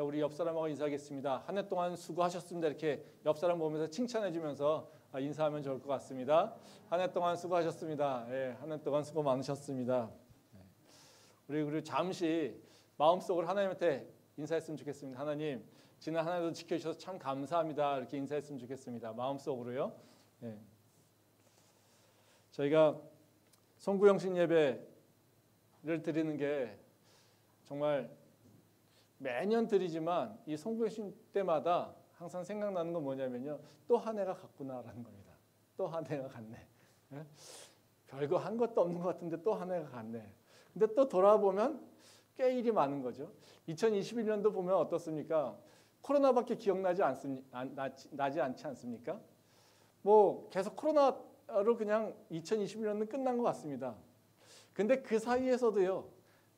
우리 옆 사람하고 인사하겠습니다. 한 해 동안 수고하셨습니다. 이렇게 옆 사람 보면서 칭찬해 주면서 인사하면 좋을 것 같습니다. 한 해 동안 수고하셨습니다. 예, 한 해 동안 수고 많으셨습니다. 그리고 잠시 마음속으로 하나님한테 인사했으면 좋겠습니다. 하나님, 지난 한 해도 지켜주셔서 참 감사합니다. 이렇게 인사했으면 좋겠습니다. 마음속으로요. 예. 저희가 송구영신 예배를 드리는 게 정말 매년 드리지만 이 송구영신 때마다 항상 생각나는 건 뭐냐면요. 또 한 해가 갔구나라는 겁니다. 또 한 해가 갔네. 예? 별거 한 것도 없는 것 같은데 또 한 해가 갔네. 근데 또 돌아보면 꽤 일이 많은 거죠. 2021년도 보면 어떻습니까? 코로나밖에 기억나지 나지 않지 않습니까? 뭐 계속 코로나로 그냥 2021년은 끝난 것 같습니다. 근데 그 사이에서도요.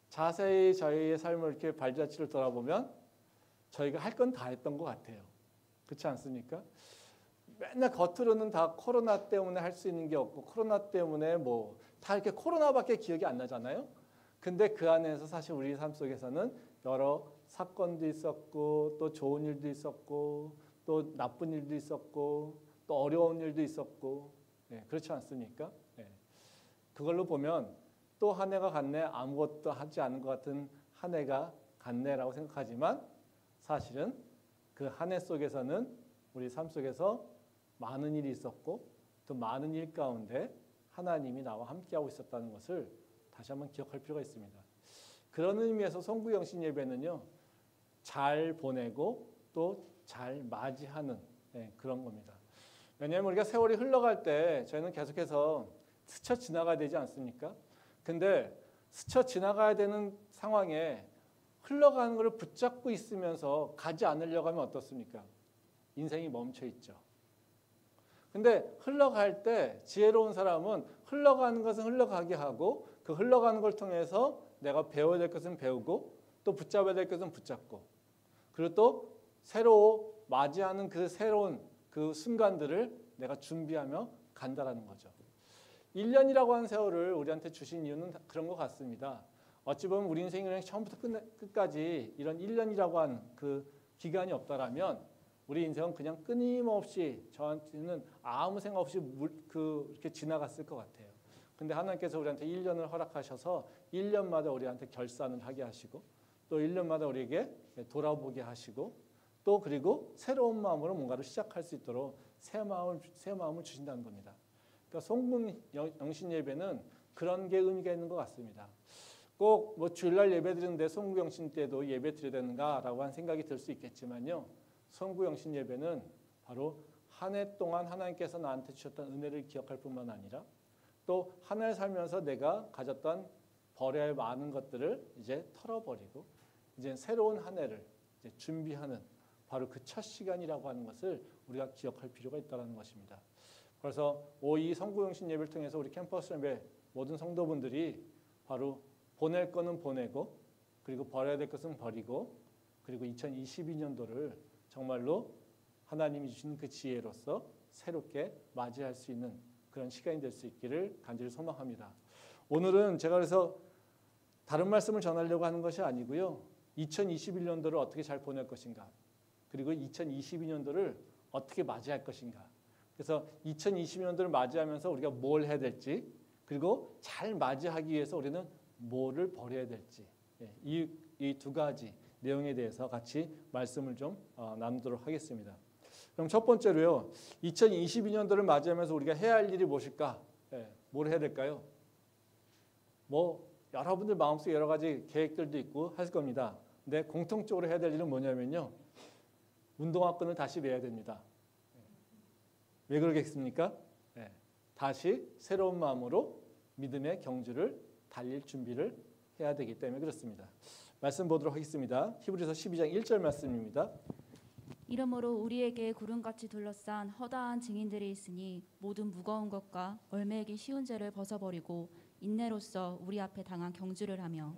자세히 저희의 삶을 이렇게 발자취를 돌아보면 저희가 할 건 다 했던 것 같아요. 그렇지 않습니까? 맨날 겉으로는 다 코로나 때문에 할 수 있는 게 없고 코로나 때문에 뭐 다 이렇게 코로나밖에 기억이 안 나잖아요. 근데 그 안에서 사실 우리 삶 속에서는 여러 사건도 있었고 또 좋은 일도 있었고 또 나쁜 일도 있었고 또 어려운 일도 있었고 네, 그렇지 않습니까? 네. 그걸로 보면 또 한 해가 갔네 아무것도 하지 않은 것 같은 한 해가 갔네라고 생각하지만 사실은 그 한 해 속에서는 우리 삶 속에서 많은 일이 있었고 또 많은 일 가운데 하나님이 나와 함께하고 있었다는 것을 다시 한번 기억할 필요가 있습니다. 그런 의미에서 송구영신 예배는요. 잘 보내고 또 잘 맞이하는 그런 겁니다. 왜냐하면 우리가 세월이 흘러갈 때 저희는 계속해서 스쳐 지나가야 되지 않습니까? 근데 스쳐 지나가야 되는 상황에 흘러가는 것을 붙잡고 있으면서 가지 않으려고 하면 어떻습니까? 인생이 멈춰 있죠. 근데 흘러갈 때 지혜로운 사람은 흘러가는 것은 흘러가게 하고 그 흘러가는 걸 통해서 내가 배워야 될 것은 배우고 또 붙잡아야 될 것은 붙잡고 그리고 또 새로 맞이하는 그 새로운 그 순간들을 내가 준비하며 간다라는 거죠. 1년이라고 하는 세월을 우리한테 주신 이유는 그런 것 같습니다. 어찌 보면 우리 인생이 처음부터 끝까지 이런 1년이라고 하는 그 기간이 없다라면 우리 인생은 그냥 끊임없이 저한테는 아무 생각 없이 이렇게 지나갔을 것 같아요. 근데 하나님께서 우리한테 1년을 허락하셔서 1년마다 우리한테 결산을 하게 하시고 또 1년마다 우리에게 돌아보게 하시고 또 그리고 새로운 마음으로 뭔가를 시작할 수 있도록 새 마음을 주신다는 겁니다. 그러니까 송구영신 예배는 그런 게 의미가 있는 것 같습니다. 꼭 뭐 주일날 예배 드리는데 송구영신 때도 예배 드려야 되는가라고 한 생각이 들 수 있겠지만요. 송구영신 예배는 바로 한 해 동안 하나님께서 나한테 주셨던 은혜를 기억할 뿐만 아니라 또 한 해 살면서 내가 가졌던 버려야 할 많은 것들을 이제 털어버리고 이제 새로운 한 해를 이제 준비하는 바로 그 첫 시간이라고 하는 것을 우리가 기억할 필요가 있다는 것입니다. 그래서 이 송구영신 예배를 통해서 우리 캠퍼스 예배 모든 성도분들이 바로 보낼 거는 보내고 그리고 버려야 될 것은 버리고 그리고 2022년도를 정말로 하나님이 주신 그 지혜로서 새롭게 맞이할 수 있는 그런 시간이 될 수 있기를 간절히 소망합니다. 오늘은 제가 그래서 다른 말씀을 전하려고 하는 것이 아니고요. 2021년도를 어떻게 잘 보낼 것인가 그리고 2022년도를 어떻게 맞이할 것인가 그래서 2022년도를 맞이하면서 우리가 뭘 해야 될지 그리고 잘 맞이하기 위해서 우리는 뭐를 버려야 될지 이 두 가지 내용에 대해서 같이 말씀을 좀 나누도록 하겠습니다. 그럼 첫 번째로요. 2022년도를 맞이하면서 우리가 해야 할 일이 무엇일까? 뭘 해야 될까요? 뭐 여러분들 마음속에 여러 가지 계획들도 있고 할 겁니다. 근데 공통적으로 해야 될 일은 뭐냐면요. 운동화끈을 다시 매야 됩니다. 왜 그러겠습니까? 다시 새로운 마음으로 믿음의 경주를 달릴 준비를 해야 되기 때문에 그렇습니다. 말씀 보도록 하겠습니다. 히브리서 12장 1절 말씀입니다. 이러므로 우리에게 구름같이 둘러싼 허다한 증인들이 있으니 모든 무거운 것과 얼매이기 쉬운 죄를 벗어버리고 인내로써 우리 앞에 당한 경주를 하며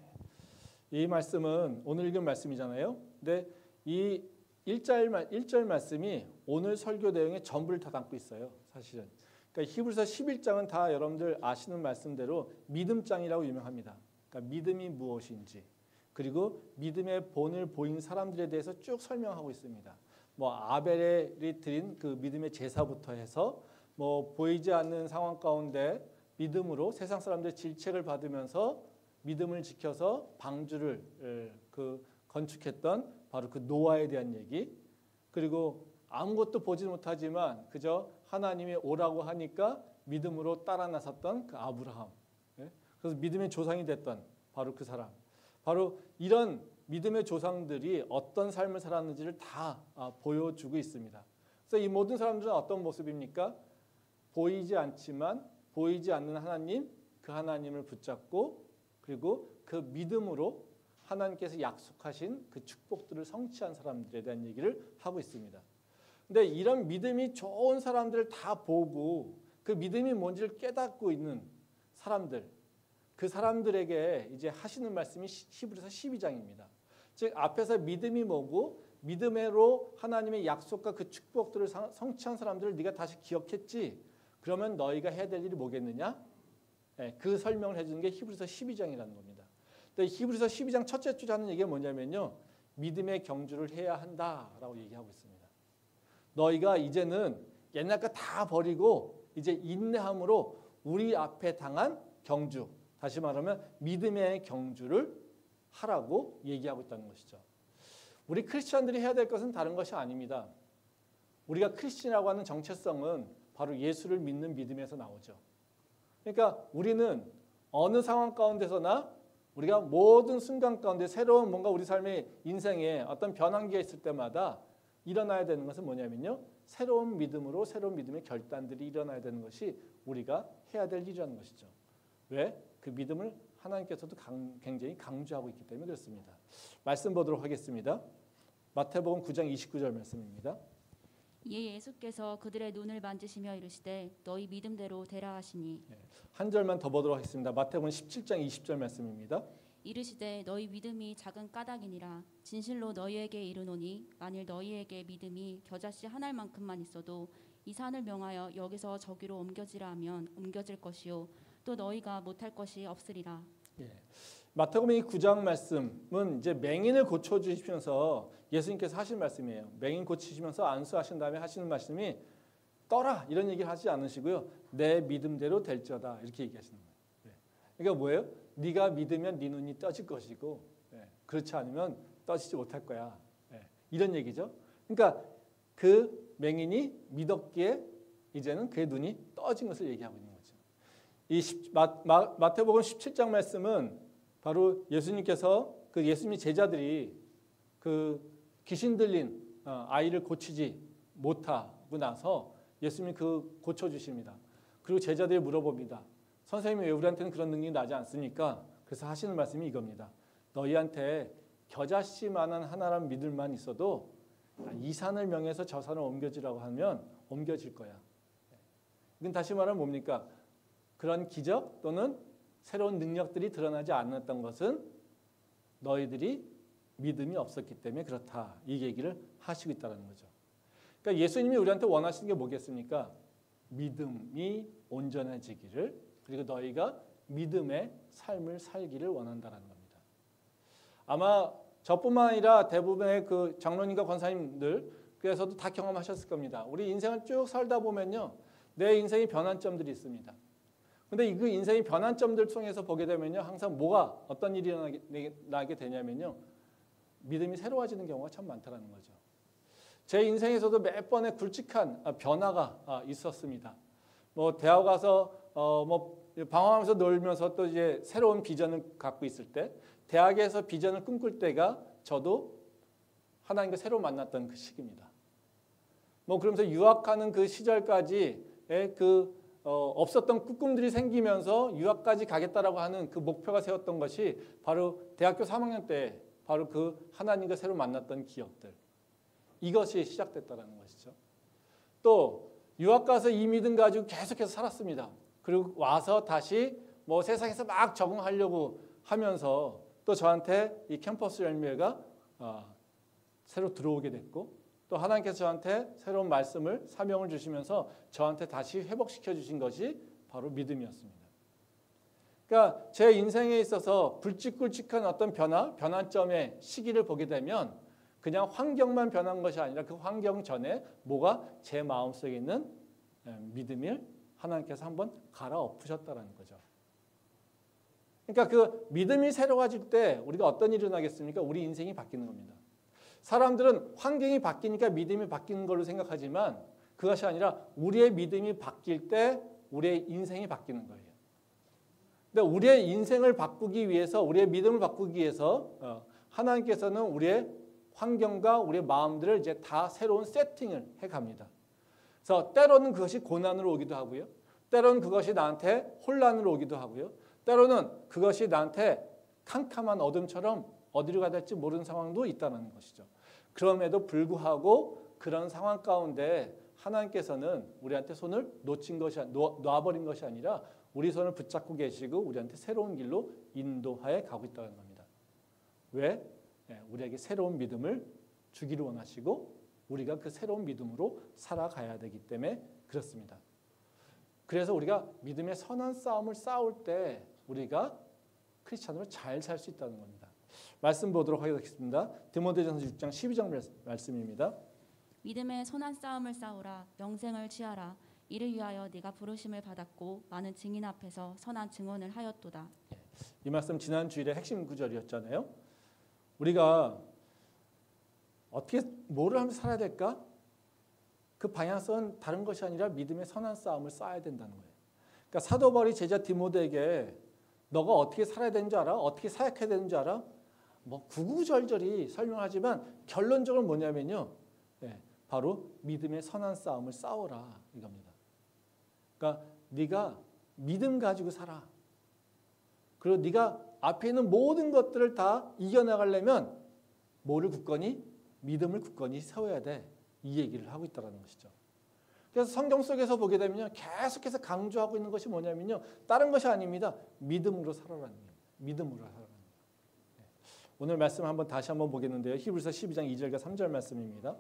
이 말씀은 오늘 읽은 말씀이잖아요. 근데 이 1절 말씀이 오늘 설교 내용의 전부를 다 담고 있어요. 사실은. 그러니까 히브리서 11장은 다 여러분들 아시는 말씀대로 믿음장이라고 유명합니다. 그러니까 믿음이 무엇인지 그리고 믿음의 본을 보인 사람들에 대해서 쭉 설명하고 있습니다. 뭐 아벨이 드린 그 믿음의 제사부터 해서 뭐 보이지 않는 상황 가운데 믿음으로 세상 사람들의 질책을 받으면서 믿음을 지켜서 방주를 건축했던 바로 그 노아에 대한 얘기, 그리고 아무것도 보지 못하지만 그저 하나님이 오라고 하니까 믿음으로 따라 나섰던 그 아브라함, 그래서 믿음의 조상이 됐던 바로 그 사람, 바로 이런 믿음의 조상들이 어떤 삶을 살았는지를 다 보여주고 있습니다. 그래서 이 모든 사람들은 어떤 모습입니까? 보이지 않지만 보이지 않는 하나님, 그 하나님을 붙잡고 그리고 그 믿음으로 하나님께서 약속하신 그 축복들을 성취한 사람들에 대한 얘기를 하고 있습니다. 근데 이런 믿음이 좋은 사람들을 다 보고 그 믿음이 뭔지를 깨닫고 있는 사람들, 그 사람들에게 이제 하시는 말씀이 히브리서 12장입니다. 즉 앞에서 믿음이 뭐고 믿음으로 하나님의 약속과 그 축복들을 성취한 사람들을 네가 다시 기억했지? 그러면 너희가 해야 될 일이 뭐겠느냐? 그 설명을 해주는 게 히브리서 12장이라는 겁니다. 근데 히브리서 12장 첫째 줄 하는 얘기가 뭐냐면요, 믿음의 경주를 해야 한다라고 얘기하고 있습니다. 너희가 이제는 옛날 거 다 버리고 이제 인내함으로 우리 앞에 당한 경주, 다시 말하면 믿음의 경주를 하라고 얘기하고 있다는 것이죠. 우리 크리스천들이 해야 될 것은 다른 것이 아닙니다. 우리가 크리스천이라고 하는 정체성은 바로 예수를 믿는 믿음에서 나오죠. 그러니까 우리는 어느 상황 가운데서나 우리가 모든 순간 가운데 새로운 뭔가 우리 삶의 인생에 어떤 변환기가 있을 때마다 일어나야 되는 것은 뭐냐면요, 새로운 믿음으로 새로운 믿음의 결단들이 일어나야 되는 것이 우리가 해야 될 일이라는 것이죠. 왜? 그 믿음을 하나님께서도 굉장히 강조하고 있기 때문에 그렇습니다. 말씀 보도록 하겠습니다. 마태복음 9장 29절 말씀입니다. 이에 예수께서 그들의 눈을 만지시며 이르시되 너희 믿음대로 되라 하시니. 한 절만 더 보도록 하겠습니다. 마태복음 17장 20절 말씀입니다. 이르시되 너희 믿음이 작은 까닭이니라. 진실로 너희에게 이르노니 만일 너희에게 믿음이 겨자씨 한 알만큼만 있어도 이 산을 명하여 여기서 저기로 옮겨지라 하면 옮겨질 것이요 또 너희가 못할 것이 없으리라. 마태복음 9장 말씀은 이제 맹인을 고쳐주시면서 예수님께서 하신 말씀이에요. 맹인 고치시면서 안수하신 다음에 하시는 말씀이 떠라 이런 얘기를 하지 않으시고요, 내 믿음대로 될지어다 이렇게 얘기하시는 거예요. 그러니까 뭐예요? 네가 믿으면 네 눈이 떠질 것이고 그렇지 않으면 떠지지 못할 거야, 이런 얘기죠. 그러니까 그 맹인이 믿었기에 이제는 그의 눈이 떠진 것을 얘기하고 있는 거죠. 이 마태복음 17장 말씀은 바로 예수님께서 그 예수님의 제자들이 그 귀신 들린 아이를 고치지 못하고 나서 예수님이 그 고쳐주십니다. 그리고 제자들이 물어봅니다. 선생님이 왜 우리한테는 그런 능력이 나지 않습니까? 그래서 하시는 말씀이 이겁니다. 너희한테 겨자씨만한 하나라는 믿음만 있어도 이 산을 명해서 저 산을 옮겨지라고 하면 옮겨질 거야. 이건 다시 말하면 뭡니까? 그런 기적 또는 새로운 능력들이 드러나지 않았던 것은 너희들이 믿음이 없었기 때문에 그렇다. 이 얘기를 하시고 있다는 거죠. 그러니까 예수님이 우리한테 원하시는 게 뭐겠습니까? 믿음이 온전해지기를, 그리고 너희가 믿음의 삶을 살기를 원한다는 겁니다. 아마 저뿐만 아니라 대부분의 그 장로님과 권사님들께서도 다 경험하셨을 겁니다. 우리 인생을 쭉 살다 보면요, 내 인생의 변환점들이 있습니다. 근데 그 인생의 변환점들 통해서 보게 되면요, 항상 뭐가 어떤 일이 일어나게 되냐면요, 믿음이 새로워지는 경우가 참 많다는 거죠. 제 인생에서도 몇 번의 굵직한 변화가 있었습니다. 뭐 대학 가서 뭐 방황하면서 놀면서 또 이제 새로운 비전을 갖고 있을 때, 대학에서 비전을 꿈꿀 때가 저도 하나님과 새로 만났던 그 시기입니다. 뭐 그러면서 유학하는 그 시절까지의 없었던 꿈들이 생기면서 유학까지 가겠다라고 하는 그 목표가 세웠던 것이 바로 대학교 3학년 때 바로 그 하나님과 새로 만났던 기억들, 이것이 시작됐다는 것이죠. 또 유학 가서 이 믿음 가지고 계속해서 살았습니다. 그리고 와서 다시 뭐 세상에서 막 적응하려고 하면서 또 저한테 이 캠퍼스 열매가 새로 들어오게 됐고, 또 하나님께서 저한테 새로운 말씀을, 사명을 주시면서 저한테 다시 회복시켜 주신 것이 바로 믿음이었습니다. 그러니까 제 인생에 있어서 굵직굵직한 어떤 변환점의 시기를 보게 되면 그냥 환경만 변한 것이 아니라 그 환경 전에 뭐가 제 마음속에 있는 믿음을 하나님께서 한번 갈아엎으셨다는 거죠. 그러니까 그 믿음이 새로워질 때 우리가 어떤 일이 일어나겠습니까? 우리 인생이 바뀌는 겁니다. 사람들은 환경이 바뀌니까 믿음이 바뀌는 걸로 생각하지만 그것이 아니라 우리의 믿음이 바뀔 때 우리의 인생이 바뀌는 거예요. 근데 우리의 인생을 바꾸기 위해서, 우리의 믿음을 바꾸기 위해서 하나님께서는 우리의 환경과 우리의 마음들을 이제 다 새로운 세팅을 해갑니다. 그래서 때로는 그것이 고난으로 오기도 하고요. 때로는 그것이 나한테 혼란으로 오기도 하고요. 때로는 그것이 나한테 캄캄한 어둠처럼 어디로 가야 될지 모르는 상황도 있다는 것이죠. 그럼에도 불구하고 그런 상황 가운데 하나님께서는 우리한테 손을 놔버린 것이 아니라 우리 손을 붙잡고 계시고 우리한테 새로운 길로 인도하여 가고 있다는 겁니다. 왜? 우리에게 새로운 믿음을 주기를 원하시고 우리가 그 새로운 믿음으로 살아가야 되기 때문에 그렇습니다. 그래서 우리가 믿음의 선한 싸움을 싸울 때 우리가 크리스찬으로 잘 살 수 있다는 겁니다. 말씀 보도록 하겠습니다. 디모데전서 6장 12절 말씀입니다. 믿음의 선한 싸움을 싸우라. 영생을 취하라. 이를 위하여 네가 부르심을 받았고 많은 증인 앞에서 선한 증언을 하였도다. 이 말씀 지난 주일의 핵심 구절이었잖아요. 우리가 어떻게 뭐를 하면서 살아야 될까? 그 방향성은 다른 것이 아니라 믿음의 선한 싸움을 쌓아야 된다는 거예요. 그러니까 사도 바울이 제자 디모데에게 너가 어떻게 살아야 되는 줄 알아? 어떻게 사역해야 되는 줄 알아? 뭐 구구절절히 설명하지만 결론적으로 뭐냐면요. 바로 믿음의 선한 싸움을 싸워라 이겁니다. 그러니까 네가 믿음 가지고 살아. 그리고 네가 앞에 있는 모든 것들을 다 이겨나가려면 뭐를 굳건히? 믿음을 굳건히 세워야 돼. 이 얘기를 하고 있다는 것이죠. 그래서 성경 속에서 보게 되면요. 계속해서 강조하고 있는 것이 뭐냐면요. 다른 것이 아닙니다. 믿음으로 살아라는 거예요. 믿음으로 살아라는 거예요. 오늘 말씀 다시 한번 보겠는데요. 히브리서 12장 2절과 3절 말씀입니다.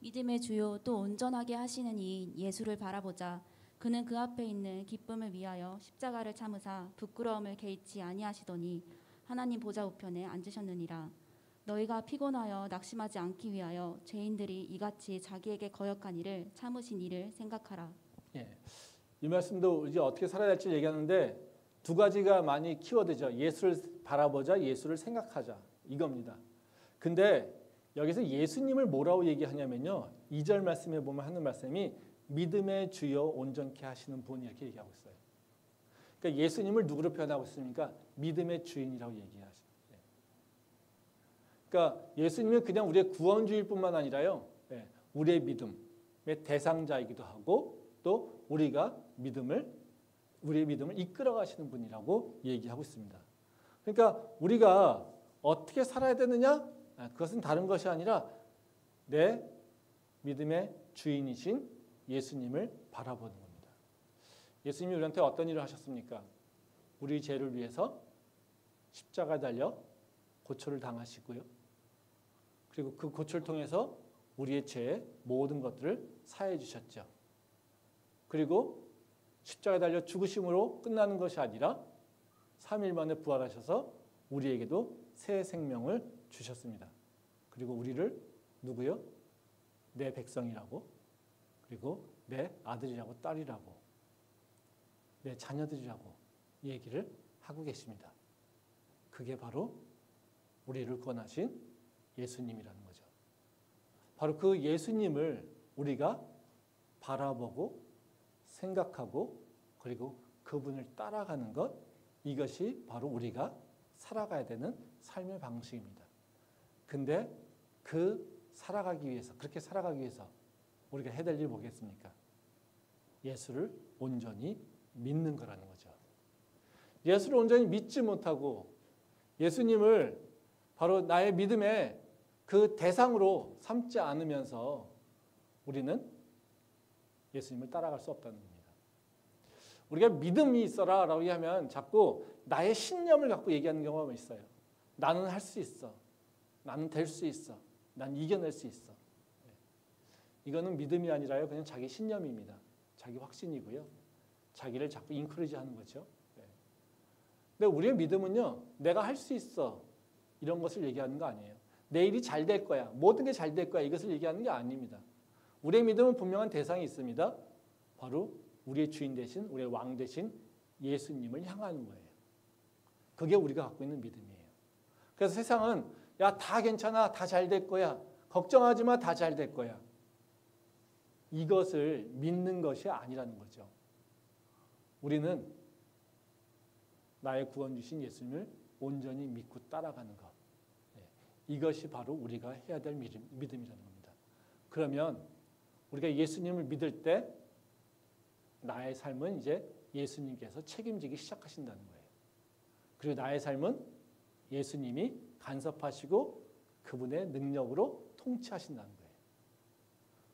믿음의 주요 또 온전하게 하시는 이인 예수를 바라보자. 그는 그 앞에 있는 기쁨을 위하여 십자가를 참으사 부끄러움을 개의치 아니하시더니 하나님 보좌 우편에 앉으셨느니라. 너희가 피곤하여 낙심하지 않기 위하여 죄인들이 이같이 자기에게 거역한 일을 참으신 이를 생각하라. 이 말씀도 이제 어떻게 살아야 될지 얘기하는데 두 가지가 많이 키워드죠. 예수를 바라보자, 예수를 생각하자 이겁니다. 근데 여기서 예수님을 뭐라고 얘기하냐면요. 2절 말씀에 보면 하는 말씀이 믿음의 주여 온전케 하시는 분 이렇게 얘기하고 있어요. 그러니까 예수님을 누구로 표현하고 있습니까? 믿음의 주인이라고 얘기하시죠. 그러니까 예수님은 그냥 우리의 구원주일 뿐만 아니라요. 우리의 믿음의 대상자이기도 하고 또 우리의 믿음을 이끌어 가시는 분이라고 얘기하고 있습니다. 그러니까 우리가 어떻게 살아야 되느냐? 그것은 다른 것이 아니라 내 믿음의 주인이신 예수님을 바라보는 겁니다. 예수님이 우리한테 어떤 일을 하셨습니까? 우리 죄를 위해서 십자가에 달려 고초를 당하시고요. 그리고 그 고초를 통해서 우리의 죄의 모든 것들을 사해 주셨죠. 그리고 십자가에 달려 죽으심으로 끝나는 것이 아니라 3일 만에 부활하셔서 우리에게도 새 생명을 주셨습니다. 그리고 우리를 누구요? 내 백성이라고, 그리고 내 아들이라고 딸이라고, 내 자녀들이라고 얘기를 하고 계십니다. 그게 바로 우리를 권하신 예수님이라는 거죠. 바로 그 예수님을 우리가 바라보고 생각하고 그리고 그분을 따라가는 것, 이것이 바로 우리가 살아가야 되는 삶의 방식입니다. 근데 그렇게 살아가기 위해서 우리가 해야 될 일이 뭐겠습니까? 예수를 온전히 믿는 거라는 거죠. 예수를 온전히 믿지 못하고 예수님을 바로 나의 믿음의 그 대상으로 삼지 않으면서 우리는 예수님을 따라갈 수 없다는 겁니다. 우리가 믿음이 있어라 라고 하면 자꾸 나의 신념을 갖고 얘기하는 경우가 있어요. 나는 할 수 있어. 나는 될 수 있어. 난 이겨낼 수 있어. 이거는 믿음이 아니라요. 그냥 자기 신념입니다. 자기 확신이고요. 자기를 자꾸 인크리지 하는 거죠. 근데 우리의 믿음은요, 내가 할 수 있어 이런 것을 얘기하는 거 아니에요. 내일이 잘 될 거야, 모든 게 잘 될 거야 이것을 얘기하는 게 아닙니다. 우리의 믿음은 분명한 대상이 있습니다. 바로 우리의 주인 대신, 우리의 왕 대신 예수님을 향하는 거예요. 그게 우리가 갖고 있는 믿음이에요. 그래서 세상은 야, 다 괜찮아, 다 잘 될 거야, 걱정하지 마, 다 잘 될 거야, 이것을 믿는 것이 아니라는 거죠. 우리는 나의 구원 주신 예수님을 온전히 믿고 따라가는 것, 이것이 바로 우리가 해야 될 믿음이라는 겁니다. 그러면 우리가 예수님을 믿을 때 나의 삶은 이제 예수님께서 책임지기 시작하신다는 거예요. 그리고 나의 삶은 예수님이 간섭하시고 그분의 능력으로 통치하신다는 거예요.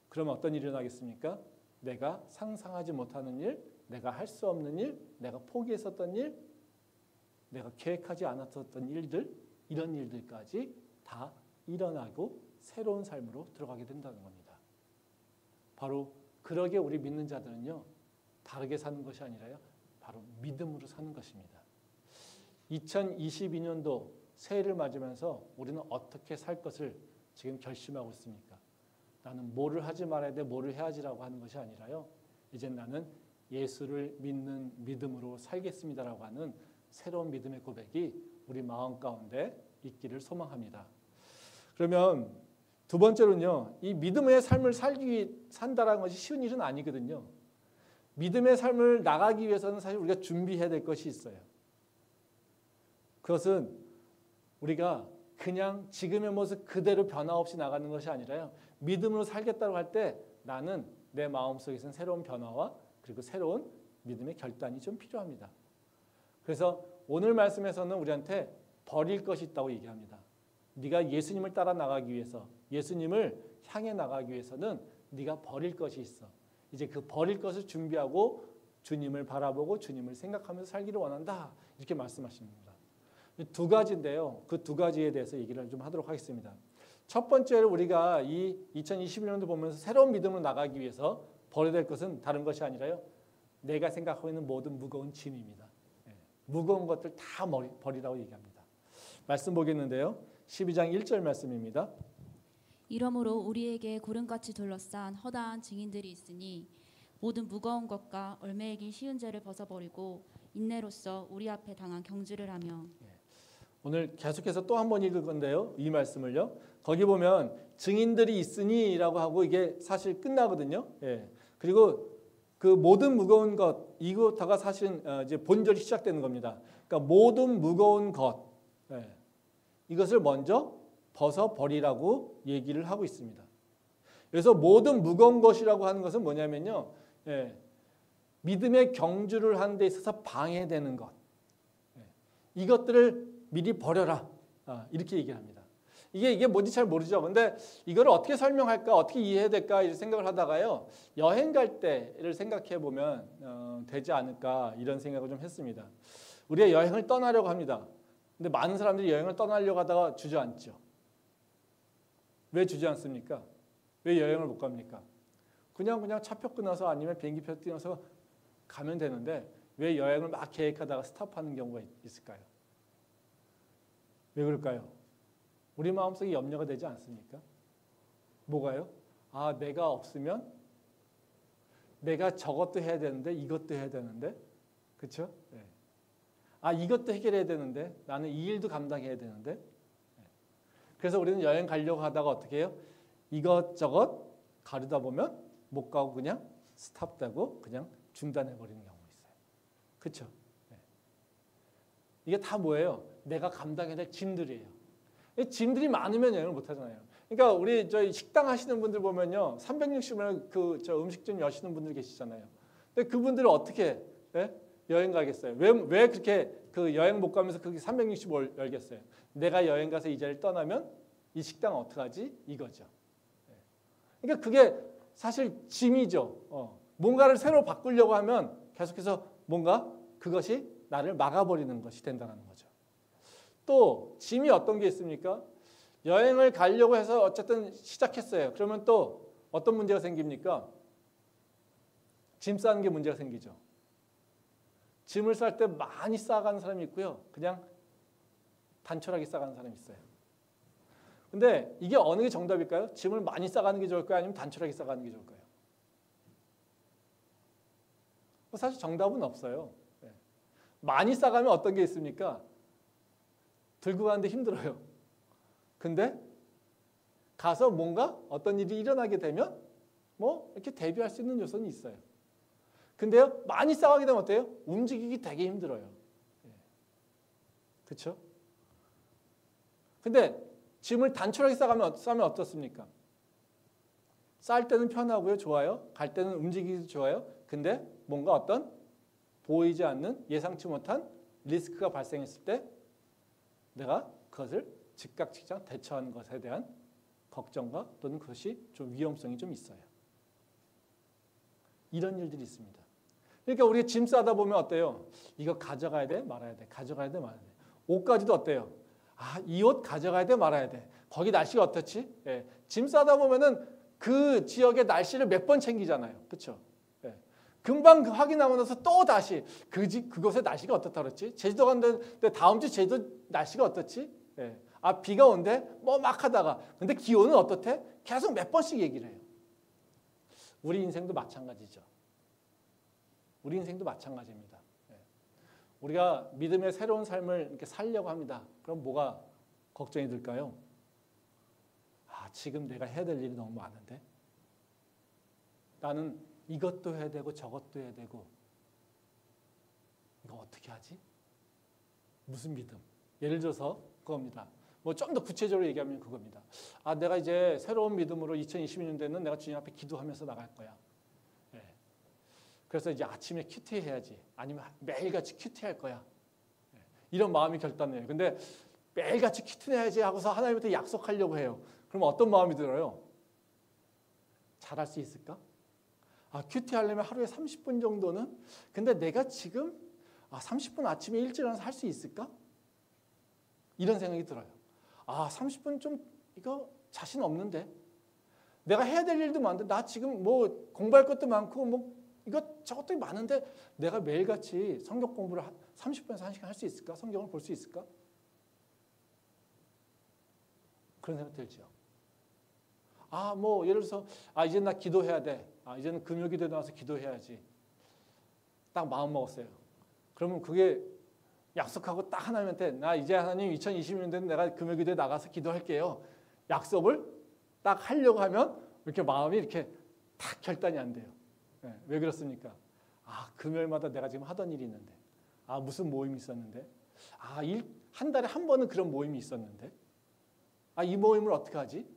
그러면 어떤 일이 일어나겠습니까? 내가 상상하지 못하는 일, 내가 할 수 없는 일, 내가 포기했었던 일, 내가 계획하지 않았었던 일들, 이런 일들까지 다 일어나고 새로운 삶으로 들어가게 된다는 겁니다. 바로 그러게 우리 믿는 자들은요, 다르게 사는 것이 아니라요, 바로 믿음으로 사는 것입니다. 2022년도 새해를 맞으면서 우리는 어떻게 살 것을 지금 결심하고 있습니까? 나는 뭐를 하지 말아야 돼, 뭐를 해야지라고 하는 것이 아니라요, 이제 나는 예수를 믿는 믿음으로 살겠습니다라고 하는 새로운 믿음의 고백이 우리 마음 가운데 있기를 소망합니다. 그러면 두 번째로는요, 이 믿음의 삶을 산다라는 것이 쉬운 일은 아니거든요. 믿음의 삶을 나가기 위해서는 사실 우리가 준비해야 될 것이 있어요. 그것은 우리가 그냥 지금의 모습 그대로 변화 없이 나가는 것이 아니라요, 믿음으로 살겠다고 할 때 나는 내 마음속에서는 새로운 변화와 그리고 새로운 믿음의 결단이 좀 필요합니다. 그래서 오늘 말씀에서는 우리한테 버릴 것이 있다고 얘기합니다. 네가 예수님을 따라 나가기 위해서, 예수님을 향해 나가기 위해서는 네가 버릴 것이 있어. 이제 그 버릴 것을 준비하고 주님을 바라보고 주님을 생각하면서 살기를 원한다, 이렇게 말씀하십니다. 두 가지인데요, 그 두 가지에 대해서 얘기를 좀 하도록 하겠습니다. 첫 번째로 우리가 이 2021년도 보면서 새로운 믿음으로 나가기 위해서 버려야 될 것은 다른 것이 아니라요, 내가 생각하고 있는 모든 무거운 짐입니다. 무거운 것들 다 버리라고 얘기합니다. 말씀 보겠는데요, 12장 1절 말씀입니다. 이러므로 우리에게 구름같이 둘러싼 허다한 증인들이 있으니 모든 무거운 것과 얽매이기 쉬운 죄를 벗어버리고 인내로써 우리 앞에 당한 경주를 하며. 오늘 계속해서 또 한 번 읽을 건데요, 이 말씀을요, 거기 보면 증인들이 있으니라고 하고 이게 사실 끝나거든요. 그리고 그 모든 무거운 것, 이거다가 사실은 이제 본절이 시작되는 겁니다. 그러니까 모든 무거운 것, 이것을 먼저 벗어버리라고 얘기를 하고 있습니다. 그래서 모든 무거운 것이라고 하는 것은 뭐냐면요, 믿음의 경주를 하는 데 있어서 방해되는 것, 이것들을 미리 버려라, 이렇게 얘기합니다. 이게 뭔지 잘 모르죠. 근데 이걸 어떻게 설명할까, 어떻게 이해해야 될까 이런 생각을 하다가요, 여행 갈 때를 생각해 보면 되지 않을까, 이런 생각을 좀 했습니다. 우리가 여행을 떠나려고 합니다. 근데 많은 사람들이 여행을 떠나려고 하다가 주저앉죠. 왜 주저앉습니까? 왜 여행을 못 갑니까? 그냥 차표 끊어서 아니면 비행기표 끊어서 가면 되는데 왜 여행을 막 계획하다가 스탑하는 경우가 있을까요? 왜 그럴까요? 우리 마음속에 염려가 되지 않습니까? 뭐가요? 아, 내가 없으면 내가 저것도 해야 되는데 이것도 해야 되는데, 그렇죠? 아, 이것도 해결해야 되는데 나는 이 일도 감당해야 되는데. 그래서 우리는 여행 가려고 하다가 어떻게 해요? 이것저것 가르다 보면 못 가고 그냥 스탑되고 그냥 중단해버리는 경우가 있어요. 그렇죠? 이게 다 뭐예요? 내가 감당해야 될 짐들이에요. 짐들이 많으면 여행을 못 하잖아요. 그러니까 우리 저희 식당 하시는 분들 보면요, 360일 저 음식점 여시는 분들 계시잖아요. 근데 그분들은 어떻게 여행 가겠어요? 왜 그렇게 그 여행 못 가면서 그렇게 365일 열겠어요? 내가 여행 가서 이 자리를 떠나면 이 식당 어떡하지? 이거죠. 그러니까 그게 사실 짐이죠. 뭔가를 새로 바꾸려고 하면 계속해서 뭔가 그것이 나를 막아버리는 것이 된다는 거죠. 또 짐이 어떤 게 있습니까? 여행을 가려고 해서 어쨌든 시작했어요. 그러면 또 어떤 문제가 생깁니까? 짐 싸는 게 문제가 생기죠. 짐을 쌀 때 많이 싸가는 사람이 있고요. 그냥 단촐하게 싸가는 사람이 있어요. 근데 이게 어느 게 정답일까요? 짐을 많이 싸가는 게 좋을까요? 아니면 단촐하게 싸가는 게 좋을까요? 사실 정답은 없어요. 많이 싸가면 어떤 게 있습니까? 들고 가는데 힘들어요. 근데 가서 뭔가 어떤 일이 일어나게 되면 뭐 이렇게 대비할 수 있는 요소는 있어요. 근데요, 많이 싸가게 되면 어때요? 움직이기 되게 힘들어요. 그렇죠? 근데 짐을 단촐하게 싸면 어떻습니까? 쌀 때는 편하고요, 좋아요. 갈 때는 움직이기도 좋아요. 근데 뭔가 어떤 보이지 않는 예상치 못한 리스크가 발생했을 때 내가 그것을 즉각 직장 대처하는 것에 대한 걱정과 또는 그것이 좀 위험성이 좀 있어요. 이런 일들이 있습니다. 그러니까 우리가 짐 싸다 보면 어때요? 이거 가져가야 돼? 말아야 돼? 가져가야 돼? 말아야 돼? 옷까지도 어때요? 아, 이 옷 가져가야 돼? 말아야 돼? 거기 날씨가 어떻지? 예. 짐 싸다 보면은 그 지역의 날씨를 몇 번 챙기잖아요. 그렇죠? 예. 금방 확인하고 나서 또 다시 그곳의 날씨가 어떻다 그랬지? 제주도 갔는데 다음 주 제주도 날씨가 어떻지? 예. 아, 비가 온대? 뭐 막 하다가 근데 기온은 어떻대? 계속 몇 번씩 얘기를 해요. 우리 인생도 마찬가지죠. 우리 인생도 마찬가지입니다. 우리가 믿음의 새로운 삶을 이렇게 살려고 합니다. 그럼 뭐가 걱정이 들까요? 아, 지금 내가 해야 될 일이 너무 많은데 나는 이것도 해야 되고 저것도 해야 되고 이거 어떻게 하지? 무슨 믿음? 예를 들어서 그겁니다. 뭐 좀 더 구체적으로 얘기하면 그겁니다. 아, 내가 이제 새로운 믿음으로 2022년도에는 내가 주님 앞에 기도하면서 나갈 거야. 그래서 이제 아침에 큐티 해야지. 아니면 매일같이 큐티 할 거야. 이런 마음이 결단해요. 근데 매일같이 큐티 해야지 하고서 하나님한테 약속하려고 해요. 그럼 어떤 마음이 들어요? 잘할 수 있을까? 아, 큐티 하려면 하루에 30분 정도는? 근데 내가 지금 30분 아침에 일찍 일어나서 할 수 있을까? 이런 생각이 들어요. 아, 30분 좀 이거 자신 없는데. 내가 해야 될 일도 많은데 나 지금 뭐 공부할 것도 많고 뭐 이것 저것도 많은데 내가 매일같이 성경 공부를 30분에서 1시간 할 수 있을까? 성경을 볼 수 있을까? 그런 생각 들죠. 아, 뭐 예를 들어서 이제 나 기도해야 돼. 이제는 금요 기도에 나와서 기도해야지. 딱 마음 먹었어요. 그러면 그게 약속하고 딱 하나님한테 나 이제 하나님 2020년도에는 내가 금요 기도에 나가서 기도할게요. 약속을 딱 하려고 하면 이렇게 마음이 이렇게 딱 결단이 안 돼요. 왜 그렇습니까? 금요일마다 내가 지금 하던 일이 있는데, 무슨 모임이 있었는데, 한 달에 한 번은 그런 모임이 있었는데, 이 모임을 어떻게 하지?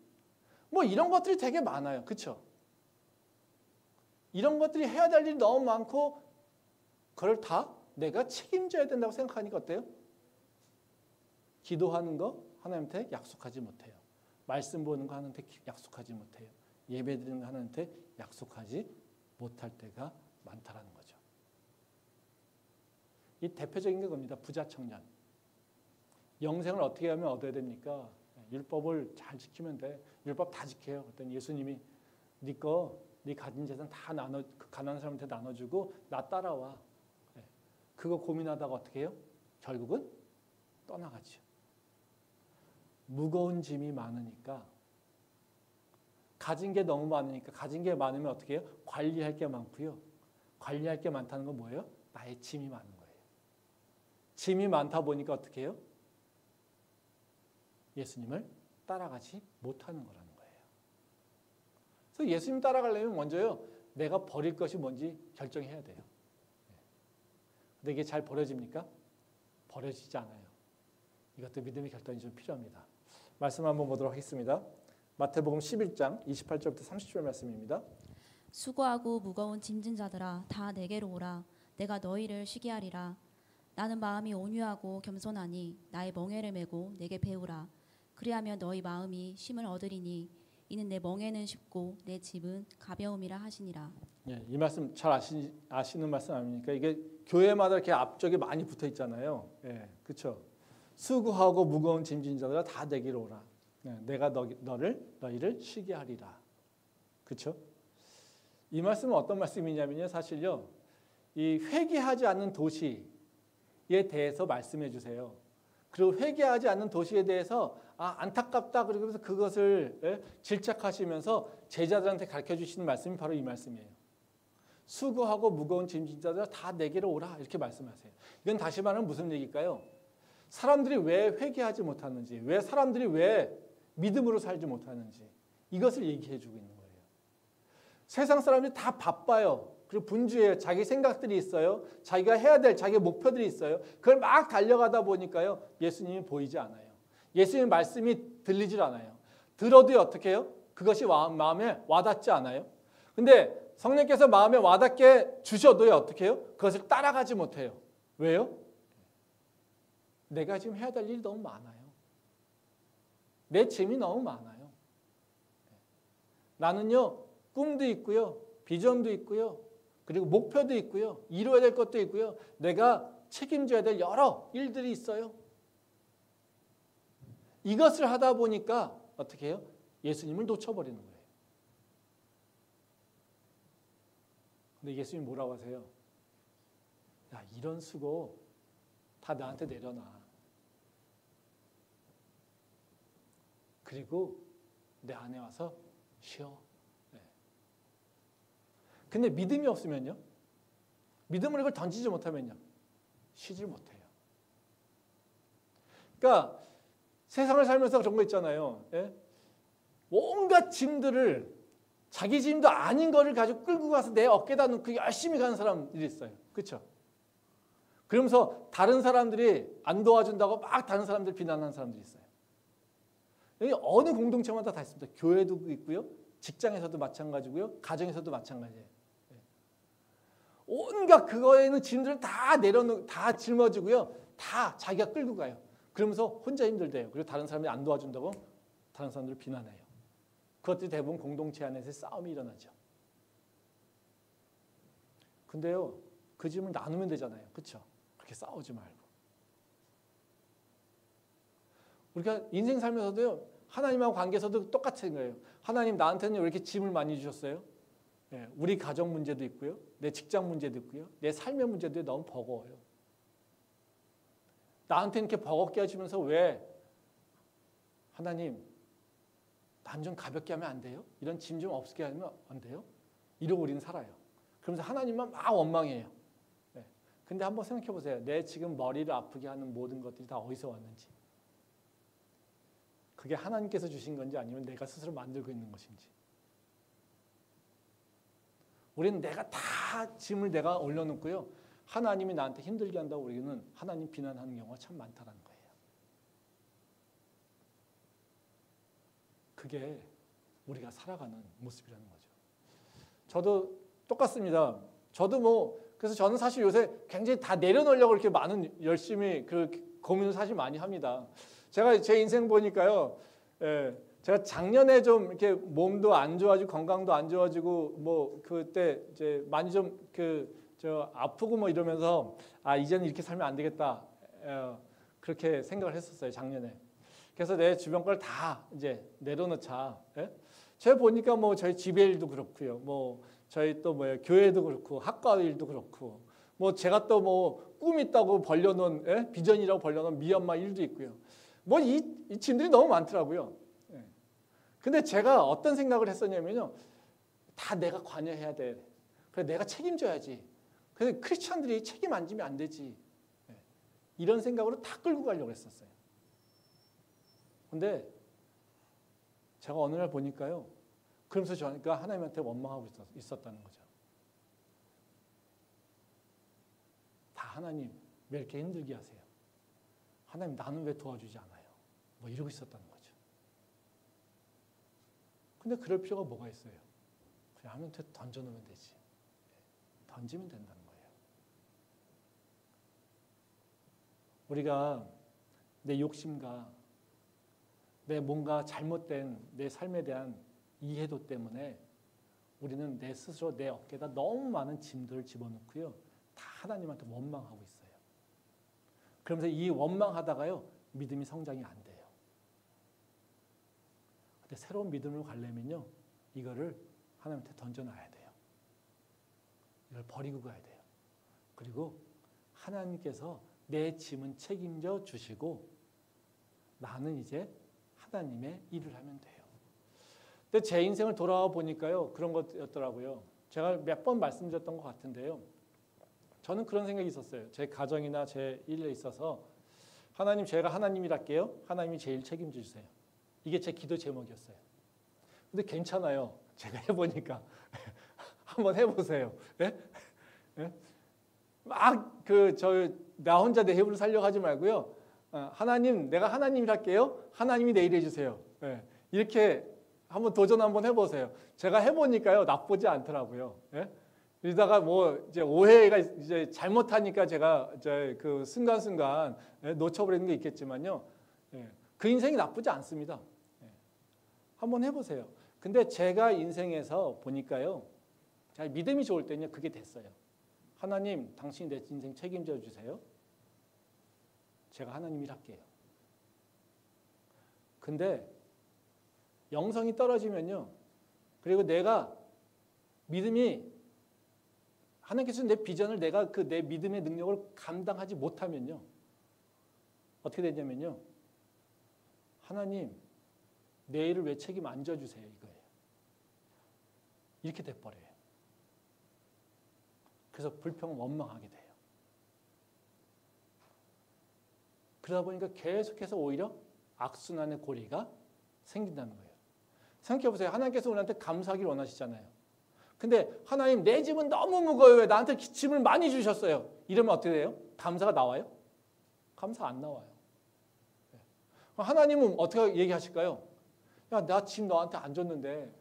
뭐 이런 것들이 되게 많아요. 그렇죠? 이런 것들이 해야 될 일이 너무 많고 그걸 다 내가 책임져야 된다고 생각하니까 어때요? 기도하는 거 하나님한테 약속하지 못해요. 말씀 보는 거 하나님한테 약속하지 못해요. 예배 드리는 거 하나님한테 약속하지 못할 때가 많다라는 거죠. 이 대표적인 게 겁니다. 부자 청년. 영생을 어떻게 하면 얻어야 됩니까? 율법을 잘 지키면 돼. 율법 다 지켜요. 그랬더니 예수님이 네 가진 재산 다 가난한 사람한테 나눠주고 나 따라와. 그거 고민하다가 어떻게 해요? 결국은 떠나가죠. 무거운 짐이 많으니까 가진 게 너무 많으니까 가진 게 많으면 어떻게 해요? 관리할 게 많고요. 관리할 게 많다는 건 뭐예요? 나의 짐이 많은 거예요. 짐이 많다 보니까 어떻게 해요? 예수님을 따라가지 못하는 거라는 거예요. 그래서 예수님 따라가려면 먼저요. 내가 버릴 것이 뭔지 결정해야 돼요. 근데 이게 잘 버려집니까? 버려지지 않아요. 이것도 믿음의 결단이 좀 필요합니다. 말씀 한번 보도록 하겠습니다. 마태복음 11장 28절부터 30절 말씀입니다. 수고하고 무거운 짐진 자들아 다 내게로 오라. 내가 너희를 쉬게 하리라. 나는 마음이 온유하고 겸손하니 나의 멍에를 메고 내게 배우라. 그리하면 너희 마음이 쉼을 얻으리니 이는 내 멍에는 쉽고 내 짐은 가벼움이라 하시니라. 이 말씀 잘 아시는 말씀 아닙니까? 이게 교회마다 이렇게 앞쪽에 많이 붙어 있잖아요. 그렇죠? 수고하고 무거운 짐진 자들아 다 내게로 오라. 내가 너희를 쉬게 하리라. 그렇죠? 이 말씀은 어떤 말씀이냐면요. 사실요. 이 회개하지 않는 도시에 대해서 말씀해 주세요. 그리고 회개하지 않는 도시에 대해서 안타깝다 그러면서 그것을 질책하시면서 제자들한테 가르쳐 주시는 말씀이 바로 이 말씀이에요. 수고하고 무거운 짐진 자들 다 내게로 오라 이렇게 말씀하세요. 이건 다시 말하면 무슨 얘기일까요? 사람들이 왜 회개하지 못하는지, 왜 사람들이 왜 믿음으로 살지 못하는지 이것을 얘기해 주고 있는 거예요. 세상 사람들이 다 바빠요. 그리고 분주해요. 자기 생각들이 있어요. 자기가 해야 될 자기 목표들이 있어요. 그걸 막 달려가다 보니까요. 예수님이 보이지 않아요. 예수님 말씀이 들리질 않아요. 들어도 어떻게 해요? 그것이 마음에 와닿지 않아요. 근데 성령께서 마음에 와닿게 주셔도요. 어떻게 해요? 그것을 따라가지 못해요. 왜요? 내가 지금 해야 될 일이 너무 많아요. 내 짐이 너무 많아요. 나는요. 꿈도 있고요. 비전도 있고요. 그리고 목표도 있고요. 이루어야 될 것도 있고요. 내가 책임져야 될 여러 일들이 있어요. 이것을 하다 보니까 어떻게 해요? 예수님을 놓쳐버리는 거예요. 근데 예수님 뭐라고 하세요? 야, 이런 수고 다 나한테 내려놔. 그리고 내 안에 와서 쉬어. 근데 믿음이 없으면요? 믿음으로 이걸 던지지 못하면요? 쉬질 못해요. 그러니까 세상을 살면서 그런 거 있잖아요. 예? 온갖 짐들을 자기 짐도 아닌 거를 가지고 끌고 가서 내 어깨에다 놓고 열심히 가는 사람들이 있어요. 그렇죠? 그러면서 다른 사람들이 안 도와준다고 막 다른 사람들 비난하는 사람들이 있어요. 여기 어느 공동체마다 다 있습니다. 교회도 있고요. 직장에서도 마찬가지고요. 가정에서도 마찬가지예요. 온갖 그거에는 짐들을 다 내려놓고 다 짊어지고요. 다 자기가 끌고 가요. 그러면서 혼자 힘들대요. 그리고 다른 사람이 안 도와준다고 다른 사람들을 비난해요. 그것들이 대부분 공동체 안에서 싸움이 일어나죠. 근데요. 그 짐을 나누면 되잖아요. 그렇죠? 그렇게 싸우지 말고. 우리가 인생 살면서도요. 하나님하고 관계에서도 똑같은 거예요. 하나님 나한테는 왜 이렇게 짐을 많이 주셨어요? 네, 우리 가정 문제도 있고요. 내 직장 문제도 있고요. 내 삶의 문제도 너무 버거워요. 나한테 이렇게 버겁게 하시면서 왜 하나님 난 좀 가볍게 하면 안 돼요? 이런 짐 좀 없게 하면 안 돼요? 이러고 우리는 살아요. 그러면서 하나님만 막 원망해요. 네. 근데 한번 생각해 보세요. 내 지금 머리를 아프게 하는 모든 것들이 다 어디서 왔는지. 그게 하나님께서 주신 건지 아니면 내가 스스로 만들고 있는 것인지. 우리는 내가 다 짐을 내가 올려놓고요. 하나님이 나한테 힘들게 한다고 우리는 하나님 비난하는 경우가 참 많다는 거예요. 그게 우리가 살아가는 모습이라는 거죠. 저도 똑같습니다. 그래서 저는 사실 요새 굉장히 다 내려놓으려고 이렇게 많은 열심히 그 고민을 사실 많이 합니다. 제가 제 인생 보니까요. 제가 작년에 좀 이렇게 몸도 안 좋아지고 건강도 안 좋아지고 뭐 그때 이제 많이 좀 아프고 뭐 이러면서 이제는 이렇게 살면 안 되겠다. 그렇게 생각을 했었어요, 작년에. 그래서 내 주변 걸 다 이제 내려놓자. 제가 보니까 뭐 저희 집의 일도 그렇고요. 뭐 저희 또 교회도 그렇고 학과 일도 그렇고 뭐 제가 또 뭐 꿈 있다고 벌려놓은 비전이라고 벌려놓은 미얀마 일도 있고요. 뭐 이 짐들이 너무 많더라고요. 근데 제가 어떤 생각을 했었냐면요. 다 내가 관여해야 돼. 그래 내가 책임져야지. 그래서 크리스찬들이 책임 안 지면 안 되지. 이런 생각으로 다 끌고 가려고 했었어요. 근데 제가 어느 날 보니까요. 그러면서 저니까 하나님한테 원망하고 있었다는 거죠. 다 하나님 왜 이렇게 힘들게 하세요? 하나님 나는 왜 도와주지 않아요? 뭐 이러고 있었다는 거죠. 근데 그럴 필요가 뭐가 있어요? 그냥 하나님한테 던져놓으면 되지. 던지면 된다는 거예요. 우리가 내 욕심과 내 뭔가 잘못된 내 삶에 대한 이해도 때문에 우리는 내 스스로 내 어깨에다 너무 많은 짐들을 집어넣고요. 다 하나님한테 원망하고 있어요. 그러면서 이 원망하다가요. 믿음이 성장이 안 돼요. 근데 새로운 믿음으로 가려면요. 이거를 하나님한테 던져놔야 돼요. 이걸 버리고 가야 돼요. 그리고 하나님께서 내 짐은 책임져 주시고 나는 이제 하나님의 일을 하면 돼요. 근데 제 인생을 돌아와 보니까요. 그런 것였더라고요. 제가 몇 번 말씀드렸던 것 같은데요. 저는 그런 생각이 있었어요. 제 가정이나 제 일에 있어서 하나님, 제가 하나님이랄게요. 하나님이 제 일 책임져 주세요. 이게 제 기도 제목이었어요. 근데 괜찮아요. 제가 해보니까. 한번 해보세요. 예? 예? 막 나 혼자 내 해부를 살려고 하지 말고요. 하나님, 내가 하나님이랄게요. 하나님이 내 일 해주세요. 예. 이렇게 한번 도전 한번 해보세요. 제가 해보니까요. 나쁘지 않더라고요. 예? 이러다가 뭐 이제 오해가 이제 잘못하니까 제가 이제 그 순간순간 놓쳐버리는 게 있겠지만요. 예. 그 인생이 나쁘지 않습니다. 예. 한번 해보세요. 근데 제가 인생에서 보니까요. 제가 믿음이 좋을 때는요. 그게 됐어요. 하나님, 당신이 내 인생 책임져 주세요. 제가 하나님 일 할게요. 근데 영성이 떨어지면요. 그리고 내가 믿음이 하나님께서 내 비전을 내가 그 내 믿음의 능력을 감당하지 못하면요. 어떻게 되냐면요. 하나님, 내 일을 왜 책임 안 져주세요 이거예요. 이렇게 돼버려요. 그래서 불평 원망하게 돼요. 그러다 보니까 계속해서 오히려 악순환의 고리가 생긴다는 거예요. 생각해보세요. 하나님께서 우리한테 감사하기를 원하시잖아요. 근데 하나님, 내 짐은 너무 무거워요. 왜 나한테 짐을 많이 주셨어요? 이러면 어떻게 돼요? 감사가 나와요? 감사 안 나와요. 하나님은 어떻게 얘기하실까요? 야, 나 짐 너한테 안 줬는데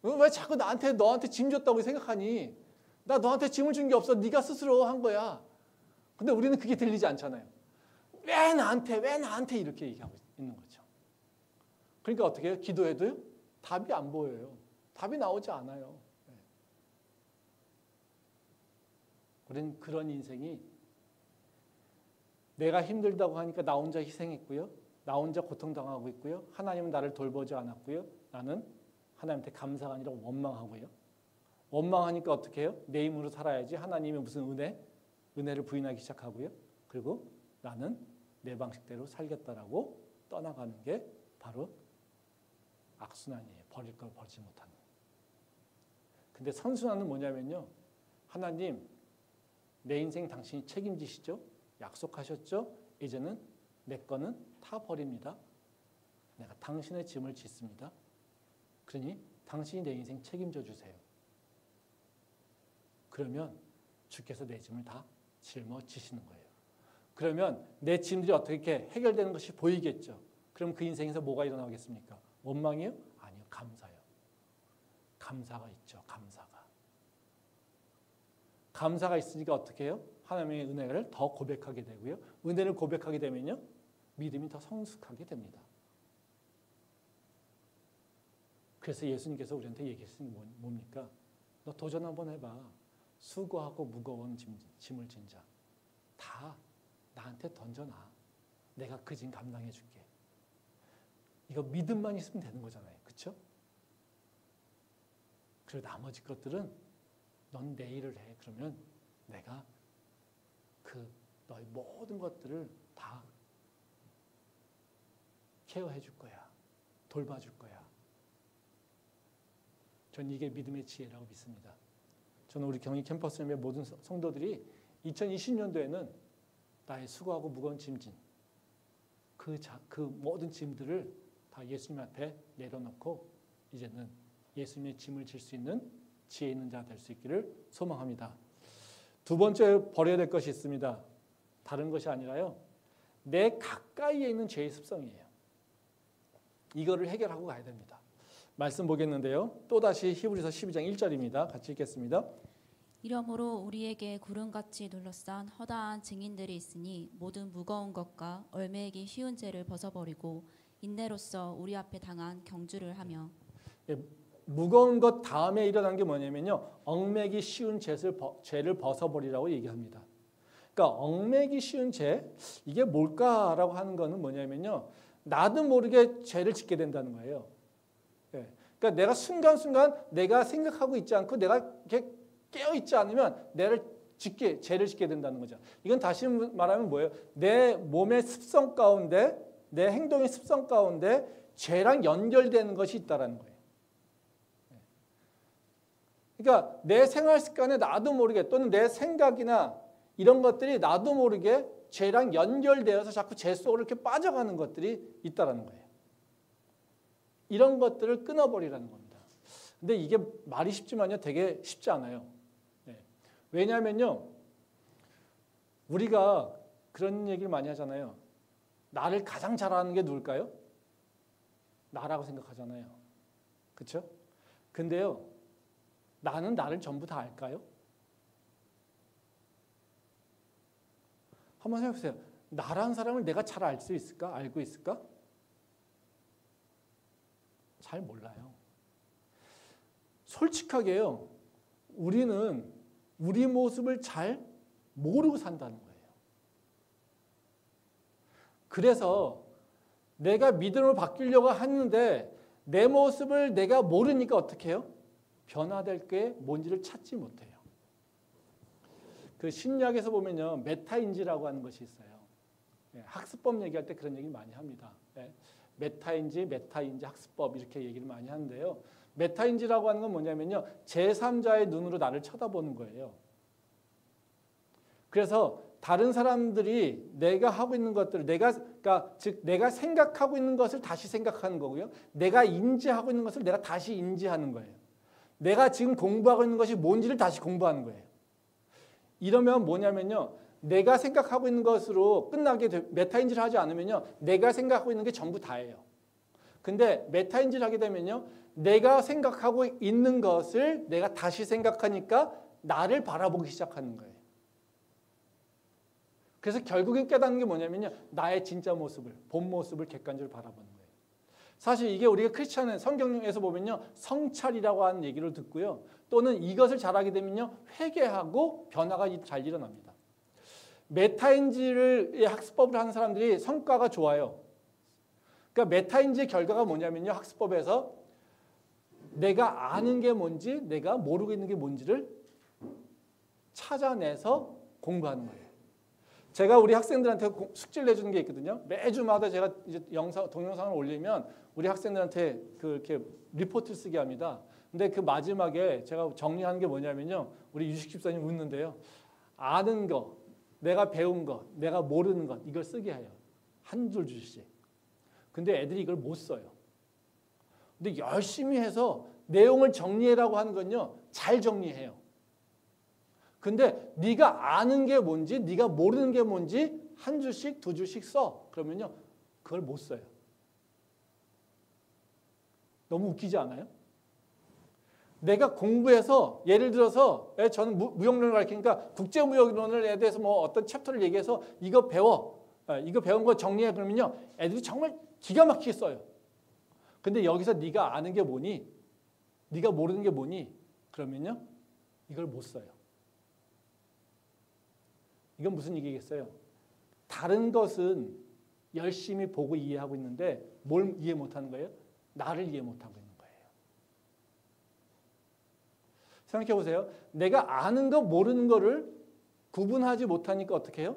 왜 자꾸 너한테 짐 줬다고 생각하니? 나 너한테 짐을 준 게 없어. 네가 스스로 한 거야. 근데 우리는 그게 들리지 않잖아요. 왜 나한테 이렇게 얘기하고 있는 거죠. 그러니까 어떻게 해요? 기도해도요? 답이 안 보여요. 답이 나오지 않아요. 우리는 그런 인생이 내가 힘들다고 하니까 나 혼자 희생했고요. 나 혼자 고통당하고 있고요. 하나님은 나를 돌보지 않았고요. 나는 하나님한테 감사가 아니라 원망하고요. 원망하니까 어떻게 해요? 내 힘으로 살아야지. 하나님의 무슨 은혜를 부인하기 시작하고요. 그리고 나는 내 방식대로 살겠다라고 떠나가는 게 바로 악순환이에요. 버릴 걸 버리지 못하는. 근데 선순환은 뭐냐면요. 하나님, 내 인생 당신이 책임지시죠? 약속하셨죠? 이제는 내 거는 다 버립니다. 내가 당신의 짐을 짓습니다. 그러니 당신이 내 인생 책임져 주세요. 그러면 주께서 내 짐을 다 짊어지시는 거예요. 그러면 내 짐들이 어떻게 해결되는 것이 보이겠죠. 그럼 그 인생에서 뭐가 일어나겠습니까? 원망이요? 아니요. 감사요. 감사가 있죠. 감사가 있으니까 어떻게 해요? 하나님의 은혜를 더 고백하게 되고요. 은혜를 고백하게 되면요. 믿음이 더 성숙하게 됩니다. 그래서 예수님께서 우리한테 얘기했으니 뭡니까? 너 도전 한번 해봐. 수고하고 무거운 짐을 진 자. 다 나한테 던져놔. 내가 그 짐 감당해 줄게. 이거 믿음만 있으면 되는 거잖아요. 그렇죠? 그리고 나머지 것들은 넌 내 일을 해. 그러면 내가 너의 모든 것들을 다 케어해 줄 거야. 돌봐줄 거야. 전 이게 믿음의 지혜라고 믿습니다. 저는 우리 경희 캠퍼스의 모든 성도들이 2020년도에는 나의 수고하고 무거운 짐진 그 모든 짐들을 다 예수님 앞에 내려놓고 이제는 예수님의 짐을 질 수 있는 지혜 있는 자 될 수 있기를 소망합니다. 두 번째 버려야 될 것이 있습니다. 다른 것이 아니라요. 내 가까이에 있는 죄의 습성이에요. 이거를 해결하고 가야 됩니다. 말씀 보겠는데요. 또다시 히브리서 12장 1절입니다. 같이 읽겠습니다. 이러므로 우리에게 구름같이 둘러싼 허다한 증인들이 있으니 모든 무거운 것과 얼매이기 쉬운 죄를 벗어버리고 인내로써 우리 앞에 당한 경주를 하며. 무거운 것 다음에 일어난 게 뭐냐면요. 얽매기 쉬운 죄를 벗어버리라고 얘기합니다. 그러니까 얽매기 쉬운 죄, 이게 뭘까라고 하는 거는 뭐냐면요. 나도 모르게 죄를 짓게 된다는 거예요. 그러니까 내가 순간순간 내가 생각하고 있지 않고 내가 이렇게 깨어있지 않으면 죄를 짓게 된다는 거죠. 이건 다시 말하면 뭐예요? 내 몸의 습성 가운데, 내 행동의 습성 가운데 죄랑 연결되는 것이 있다는 거예요. 그러니까 내 생활 습관에 나도 모르게 또는 내 생각이나 이런 것들이 나도 모르게 죄랑 연결되어서 자꾸 죄 속으로 이렇게 빠져가는 것들이 있다는 거예요. 이런 것들을 끊어버리라는 겁니다. 근데 이게 말이 쉽지만요, 되게 쉽지 않아요. 왜냐하면요, 우리가 그런 얘기를 많이 하잖아요. 나를 가장 잘 아는 게 누굴까요? 나라고 생각하잖아요. 그렇죠? 근데요, 나는 나를 전부 다 알까요? 한번 생각해 보세요. 나라는 사람을 내가 잘 알 수 있을까? 알고 있을까? 잘 몰라요. 솔직하게요, 우리는 우리 모습을 잘 모르고 산다는 거예요. 그래서 내가 믿음으로 바뀌려고 하는데 내 모습을 내가 모르니까 어떻게 해요? 변화될 게 뭔지를 찾지 못해요. 그 신약에서 보면요, 메타인지라고 하는 것이 있어요. 학습법 얘기할 때 그런 얘기 많이 합니다. 메타인지 학습법 이렇게 얘기를 많이 하는데요. 메타인지라고 하는 건 뭐냐면요, 제3자의 눈으로 나를 쳐다보는 거예요. 그래서 다른 사람들이 내가 하고 있는 것들을 내가 생각하고 있는 것을 다시 생각하는 거고요. 내가 인지하고 있는 것을 내가 다시 인지하는 거예요. 내가 지금 공부하고 있는 것이 뭔지를 다시 공부하는 거예요. 이러면 뭐냐면요, 내가 생각하고 있는 것으로 끝나게 메타인지를 하지 않으면요, 내가 생각하고 있는 게 전부 다예요. 근데 메타인지를 하게 되면요, 내가 생각하고 있는 것을 내가 다시 생각하니까 나를 바라보기 시작하는 거예요. 그래서 결국엔 깨닫는 게 뭐냐면요, 나의 진짜 모습을, 본 모습을 객관적으로 바라보는 거예요. 사실 이게 우리가 크리스찬의 성경에서 보면요, 성찰이라고 하는 얘기를 듣고요, 또는 이것을 잘하게 되면요, 회개하고 변화가 잘 일어납니다. 메타인지를 학습법을 하는 사람들이 성과가 좋아요. 그러니까 메타인지의 결과가 뭐냐면요, 학습법에서 내가 아는 게 뭔지, 내가 모르고 있는 게 뭔지를 찾아내서 공부하는 거예요. 제가 우리 학생들한테 숙제를 내주는 게 있거든요. 매주마다 제가 이제 동영상을 올리면 우리 학생들한테 그렇게 리포트를 쓰게 합니다. 근데 그 마지막에 제가 정리하는 게 뭐냐면요, 우리 유식 집사님 웃는데요, 아는 거, 내가 배운 것, 내가 모르는 것, 이걸 쓰게 해요. 한 줄씩. 근데 애들이 이걸 못 써요. 근데 열심히 해서 내용을 정리해라고 하는 건요, 잘 정리해요. 근데 네가 아는 게 뭔지, 네가 모르는 게 뭔지 한 줄씩, 두 줄씩 써. 그러면요, 그걸 못 써요. 너무 웃기지 않아요? 내가 공부해서, 예를 들어서 저는 무역론을 가르치니까 국제무역론에 대해서 뭐 어떤 챕터를 얘기해서 이거 배워. 이거 배운 거 정리해. 그러면요, 애들이 정말 기가 막히게 써요. 근데 여기서 네가 아는 게 뭐니? 네가 모르는 게 뭐니? 그러면요, 이걸 못 써요. 이건 무슨 얘기겠어요? 다른 것은 열심히 보고 이해하고 있는데 뭘 이해 못하는 거예요? 나를 이해 못하고 있는 거예요. 생각해 보세요. 내가 아는 거 모르는 거를 구분하지 못하니까 어떻게 해요?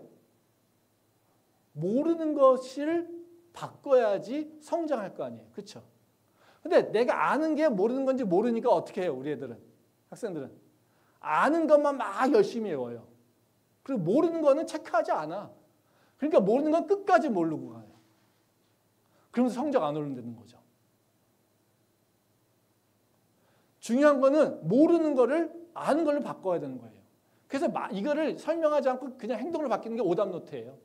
모르는 것을 바꿔야지 성장할 거 아니에요. 그렇죠? 근데 내가 아는 게 모르는 건지 모르니까 어떻게 해요? 우리 애들은, 학생들은 아는 것만 막 열심히 외워요. 그리고 모르는 거는 체크하지 않아. 그러니까 모르는 건 끝까지 모르고 가요. 그러면서 성적 안 오른다는 거죠. 중요한 거는 모르는 거를 아는 걸로 바꿔야 되는 거예요. 그래서 이거를 설명하지 않고 그냥 행동을 바뀌는 게 오답노트예요.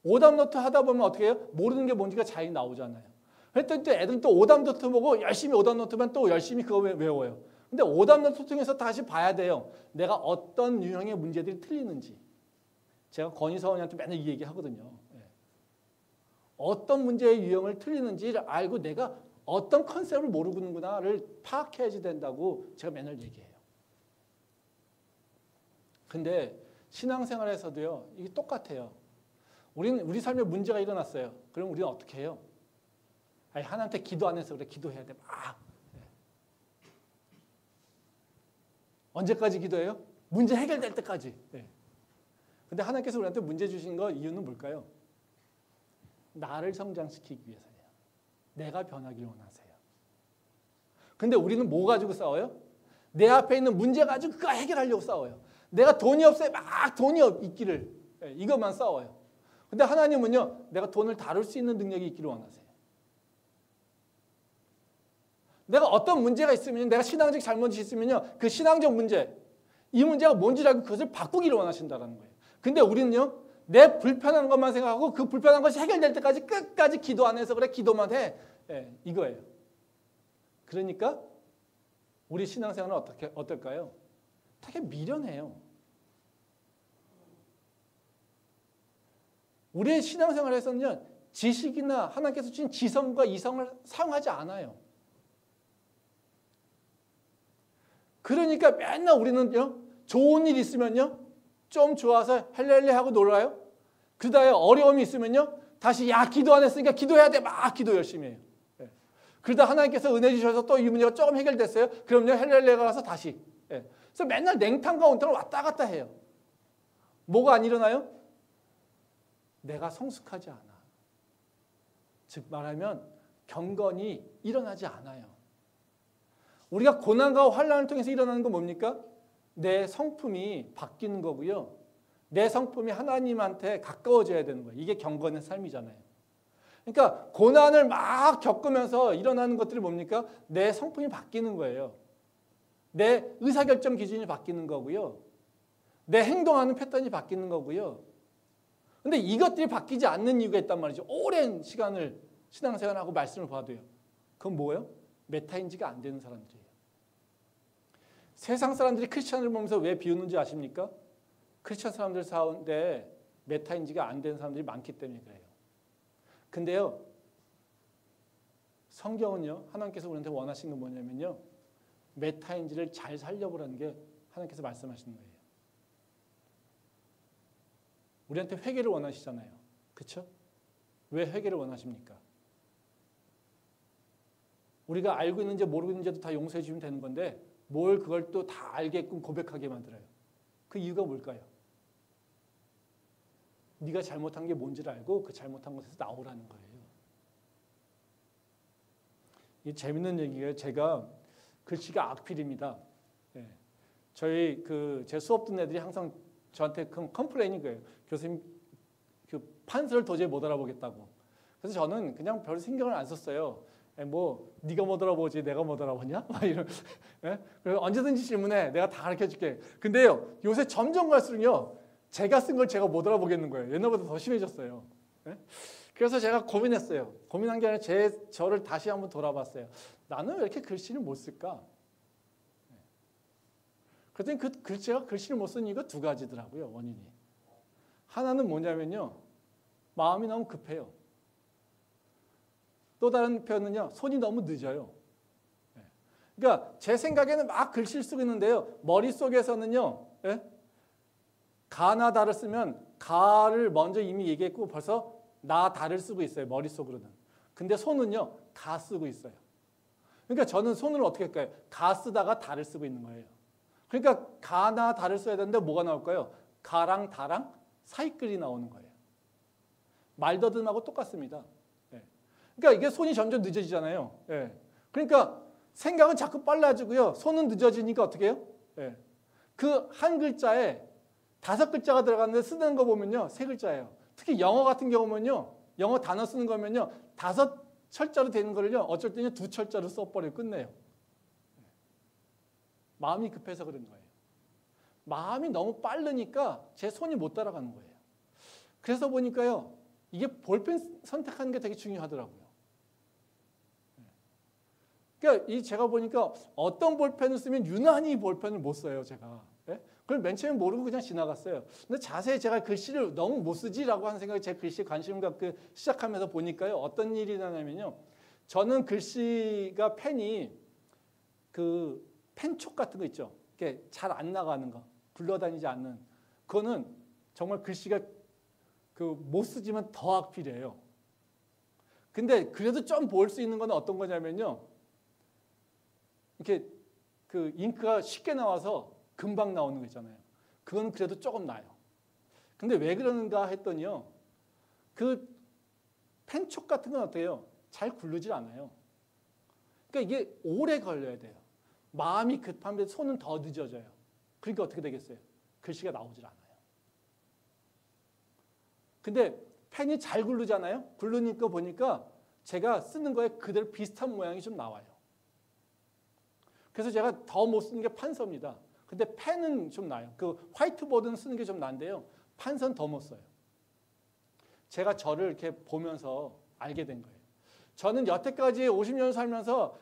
오답노트 하다 보면 어떻게 해요? 모르는 게 뭔지가 잘 나오잖아요. 그랬더니 또 애들은 또 오답노트 보고 열심히 오답노트만 또 열심히 그거 외워요. 근데 오답노트 통해서 다시 봐야 돼요. 내가 어떤 유형의 문제들이 틀리는지. 제가 건희사원이한테 맨날 이 얘기 하거든요. 어떤 문제의 유형을 틀리는지를 알고 내가 어떤 컨셉을 모르는구나를 파악해야지 된다고 제가 맨날 얘기해요. 근데 신앙생활에서도요, 이게 똑같아요. 우리 삶에 문제가 일어났어요. 그럼 우리는 어떻게 해요? 아니, 하나님한테 기도 안 해서 그래. 기도해야 돼. 막. 언제까지 기도해요? 문제 해결될 때까지. 네. 근데 하나님께서 우리한테 문제 주신 거 이유는 뭘까요? 나를 성장시키기 위해서예요. 내가 변하기를 원하세요. 근데 우리는 뭐 가지고 싸워요? 내 앞에 있는 문제 가지고 그거 해결하려고 싸워요. 내가 돈이 없어요. 막 돈이 있기를. 네, 이것만 싸워요. 근데 하나님은요, 내가 돈을 다룰 수 있는 능력이 있기를 원하세요. 내가 어떤 문제가 있으면, 내가 신앙적 잘못이 있으면요, 그 신앙적 문제, 이 문제가 뭔지 알고 그것을 바꾸기를 원하신다는 거예요. 근데 우리는요, 내 불편한 것만 생각하고 그 불편한 것이 해결될 때까지 끝까지 기도 안 해서 그래, 기도만 해. 네, 이거예요. 그러니까 우리 신앙생활은 어떨까요? 되게 미련해요. 우리의 신앙생활에서는요, 지식이나 하나님께서 주신 지성과 이성을 사용하지 않아요. 그러니까 맨날 우리는요, 좋은 일 있으면요, 좀 좋아서 할렐루야 하고 놀아요. 그다음에 어려움이 있으면요, 다시 야 기도 안 했으니까 기도해야 돼. 막 기도 열심히 해요. 예. 그러다 하나님께서 은혜 주셔서 또 이 문제가 조금 해결됐어요. 그럼요, 할렐루야가 가서 다시. 예. 그래서 맨날 냉탕과 온탕을 왔다 갔다 해요. 뭐가 안 일어나요? 내가 성숙하지 않아. 즉 말하면 경건이 일어나지 않아요. 우리가 고난과 환난을 통해서 일어나는 건 뭡니까? 내 성품이 바뀌는 거고요. 내 성품이 하나님한테 가까워져야 되는 거예요. 이게 경건의 삶이잖아요. 그러니까 고난을 막 겪으면서 일어나는 것들이 뭡니까? 내 성품이 바뀌는 거예요. 내 의사결정 기준이 바뀌는 거고요. 내 행동하는 패턴이 바뀌는 거고요. 근데 이것들이 바뀌지 않는 이유가 있단 말이죠. 오랜 시간을 신앙생활하고 말씀을 봐도요. 그건 뭐예요? 메타인지가 안 되는 사람들이에요. 세상 사람들이 크리스천을 보면서 왜 비웃는지 아십니까? 크리스천 사람들 가운데 메타인지가 안 되는 사람들이 많기 때문에 그래요. 근데요, 성경은요, 하나님께서 우리한테 원하시는 건 뭐냐면요, 메타인지를 잘 살려보라는 게 하나님께서 말씀하시는 거예요. 우리한테 회개를 원하시잖아요. 그렇죠? 왜 회개를 원하십니까? 우리가 알고 있는지 모르고 있는지도 다 용서해 주면 되는 건데 뭘 그걸 또 다 알게끔 고백하게 만들어요. 그 이유가 뭘까요? 네가 잘못한 게 뭔지를 알고 그 잘못한 것에서 나오라는 거예요. 이 재밌는 얘기가 제가 글씨가 악필입니다. 네. 저희 제 수업 듣는 애들이 항상 저한테 컴플레인인 거예요. 교수님 그 판서를 도저히 못 알아보겠다고. 그래서 저는 그냥 별 신경을 안 썼어요. 뭐 네가 못 알아보지 내가 못 알아보냐? 막 이런. 예? 그래서 언제든지 질문해. 내가 다 가르쳐줄게. 근데요, 요새 점점 갈수록요, 제가 쓴 걸 제가 못 알아보겠는 거예요. 옛날보다 더 심해졌어요. 예? 그래서 제가 고민했어요. 고민한 게 아니라 저를 다시 한번 돌아봤어요. 나는 왜 이렇게 글씨를 못 쓸까? 그랬더니 제가 글씨를 못 쓰는 이유가 두 가지더라고요. 원인이. 하나는 뭐냐면요, 마음이 너무 급해요. 또 다른 표현은요, 손이 너무 늦어요. 그러니까 제 생각에는 막 글씨를 쓰고 있는데요, 머릿속에서는요, 가나 다를 쓰면 가를 먼저 이미 얘기했고 벌써 나 다를 쓰고 있어요. 머릿속으로는. 근데 손은요, 가 쓰고 있어요. 그러니까 저는 손을 어떻게 할까요? 가 쓰다가 다를 쓰고 있는 거예요. 그러니까 가나 다를 써야 되는데 뭐가 나올까요? 가랑 다랑 사이글이 나오는 거예요. 말더듬하고 똑같습니다. 그러니까 이게 손이 점점 늦어지잖아요. 그러니까 생각은 자꾸 빨라지고요. 손은 늦어지니까 어떻게 해요? 그 한 글자에 5글자가 들어갔는데 쓰는 거 보면요, 3글자예요. 특히 영어 같은 경우면요, 영어 단어 쓰는 거면요, 5철자로 되는 거를요, 어쩔 때는 2철자로 써버리고 끝내요. 마음이 급해서 그런 거예요. 마음이 너무 빠르니까 제 손이 못 따라가는 거예요. 그래서 보니까요, 이게 볼펜 선택하는 게 되게 중요하더라고요. 그러니까 제가 보니까 어떤 볼펜을 쓰면 유난히 볼펜을 못 써요, 제가. 그걸 맨 처음에 모르고 그냥 지나갔어요. 근데 자세히 제가 글씨를 너무 못 쓰지라고 하는 생각이 제 글씨에 관심을 갖고 시작하면서 보니까요, 어떤 일이 나냐면요, 저는 글씨가 펜이 그 펜촉 같은 거 있죠. 이렇게 잘 안 나가는 거, 굴러다니지 않는, 그거는 정말 글씨가 못 쓰지만 더 악필이에요. 근데 그래도 좀 볼 수 있는 건 어떤 거냐면요, 이렇게 잉크가 쉽게 나와서 금방 나오는 거 있잖아요. 그건 그래도 조금 나요. 근데 왜 그러는가 했더니요. 그 펜촉 같은 건 어때요? 잘 굴르질 않아요. 그러니까 이게 오래 걸려야 돼요. 마음이 급한데 손은 더 늦어져요. 그러니까 어떻게 되겠어요? 글씨가 나오질 않아요. 근데 펜이 잘 굴르잖아요. 굴르니까 보니까 제가 쓰는 거에 그대로 비슷한 모양이 좀 나와요. 그래서 제가 더 못 쓰는 게 판서입니다. 근데 펜은 좀 나요. 그 화이트보드는 쓰는 게 좀 난데요. 판서는 더 못 써요. 제가 저를 이렇게 보면서 알게 된 거예요. 저는 여태까지 50년 살면서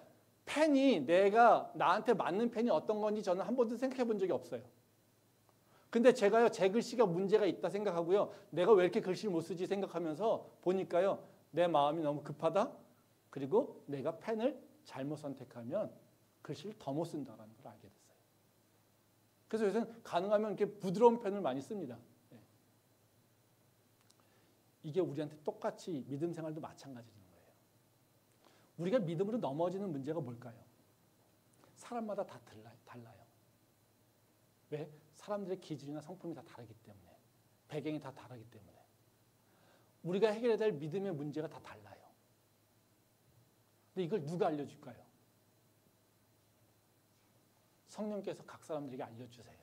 펜이 내가 나한테 맞는 펜이 어떤 건지 저는 한 번도 생각해 본 적이 없어요. 근데 제가요, 제 글씨가 문제가 있다 생각하고요. 내가 왜 이렇게 글씨를 못 쓰지 생각하면서 보니까요. 내 마음이 너무 급하다. 그리고 내가 펜을 잘못 선택하면 글씨를 더 못 쓴다는 걸 알게 됐어요. 그래서 요새는 가능하면 이렇게 부드러운 펜을 많이 씁니다. 네. 이게 우리한테 똑같이 믿음 생활도 마찬가지인 거예요. 우리가 믿음으로 넘어지는 문제가 뭘까요? 사람마다 다 달라요. 왜? 사람들의 기준이나 성품이 다 다르기 때문에, 배경이 다 다르기 때문에 우리가 해결해야 될 믿음의 문제가 다 달라요. 근데 이걸 누가 알려줄까요? 성령께서 각 사람들에게 알려주세요.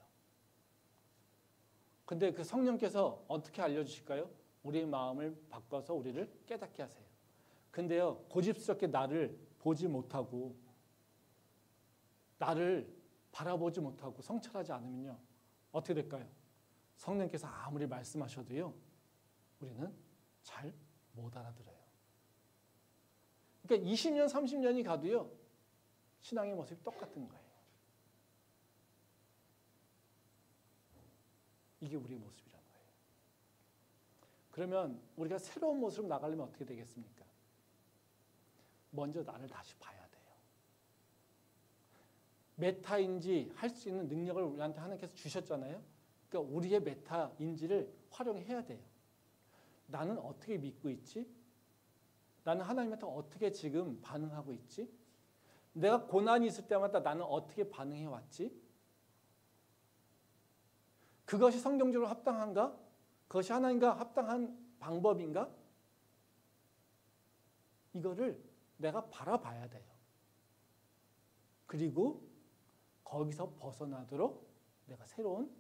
근데 그 성령께서 어떻게 알려주실까요? 우리의 마음을 바꿔서 우리를 깨닫게 하세요. 근데요, 고집스럽게 나를 보지 못하고 나를 바라보지 못하고 성찰하지 않으면요. 어떻게 될까요? 성령께서 아무리 말씀하셔도요. 우리는 잘 못 알아들어요. 그러니까 20년, 30년이 가도요. 신앙의 모습이 똑같은 거예요. 이게 우리의 모습이라는 거예요. 그러면 우리가 새로운 모습으로 나가려면 어떻게 되겠습니까? 먼저 나를 다시 봐야 돼요. 메타인지 할 수 있는 능력을 우리한테 하나님께서 주셨잖아요. 그러니까 우리의 메타인지를 활용해야 돼요. 나는 어떻게 믿고 있지? 나는 하나님한테 어떻게 지금 반응하고 있지? 내가 고난이 있을 때마다 나는 어떻게 반응해 왔지? 그것이 성경적으로 합당한가? 그것이 하나님과 합당한 방법인가? 이거를 내가 바라봐야 돼요. 그리고 거기서 벗어나도록 내가 새로운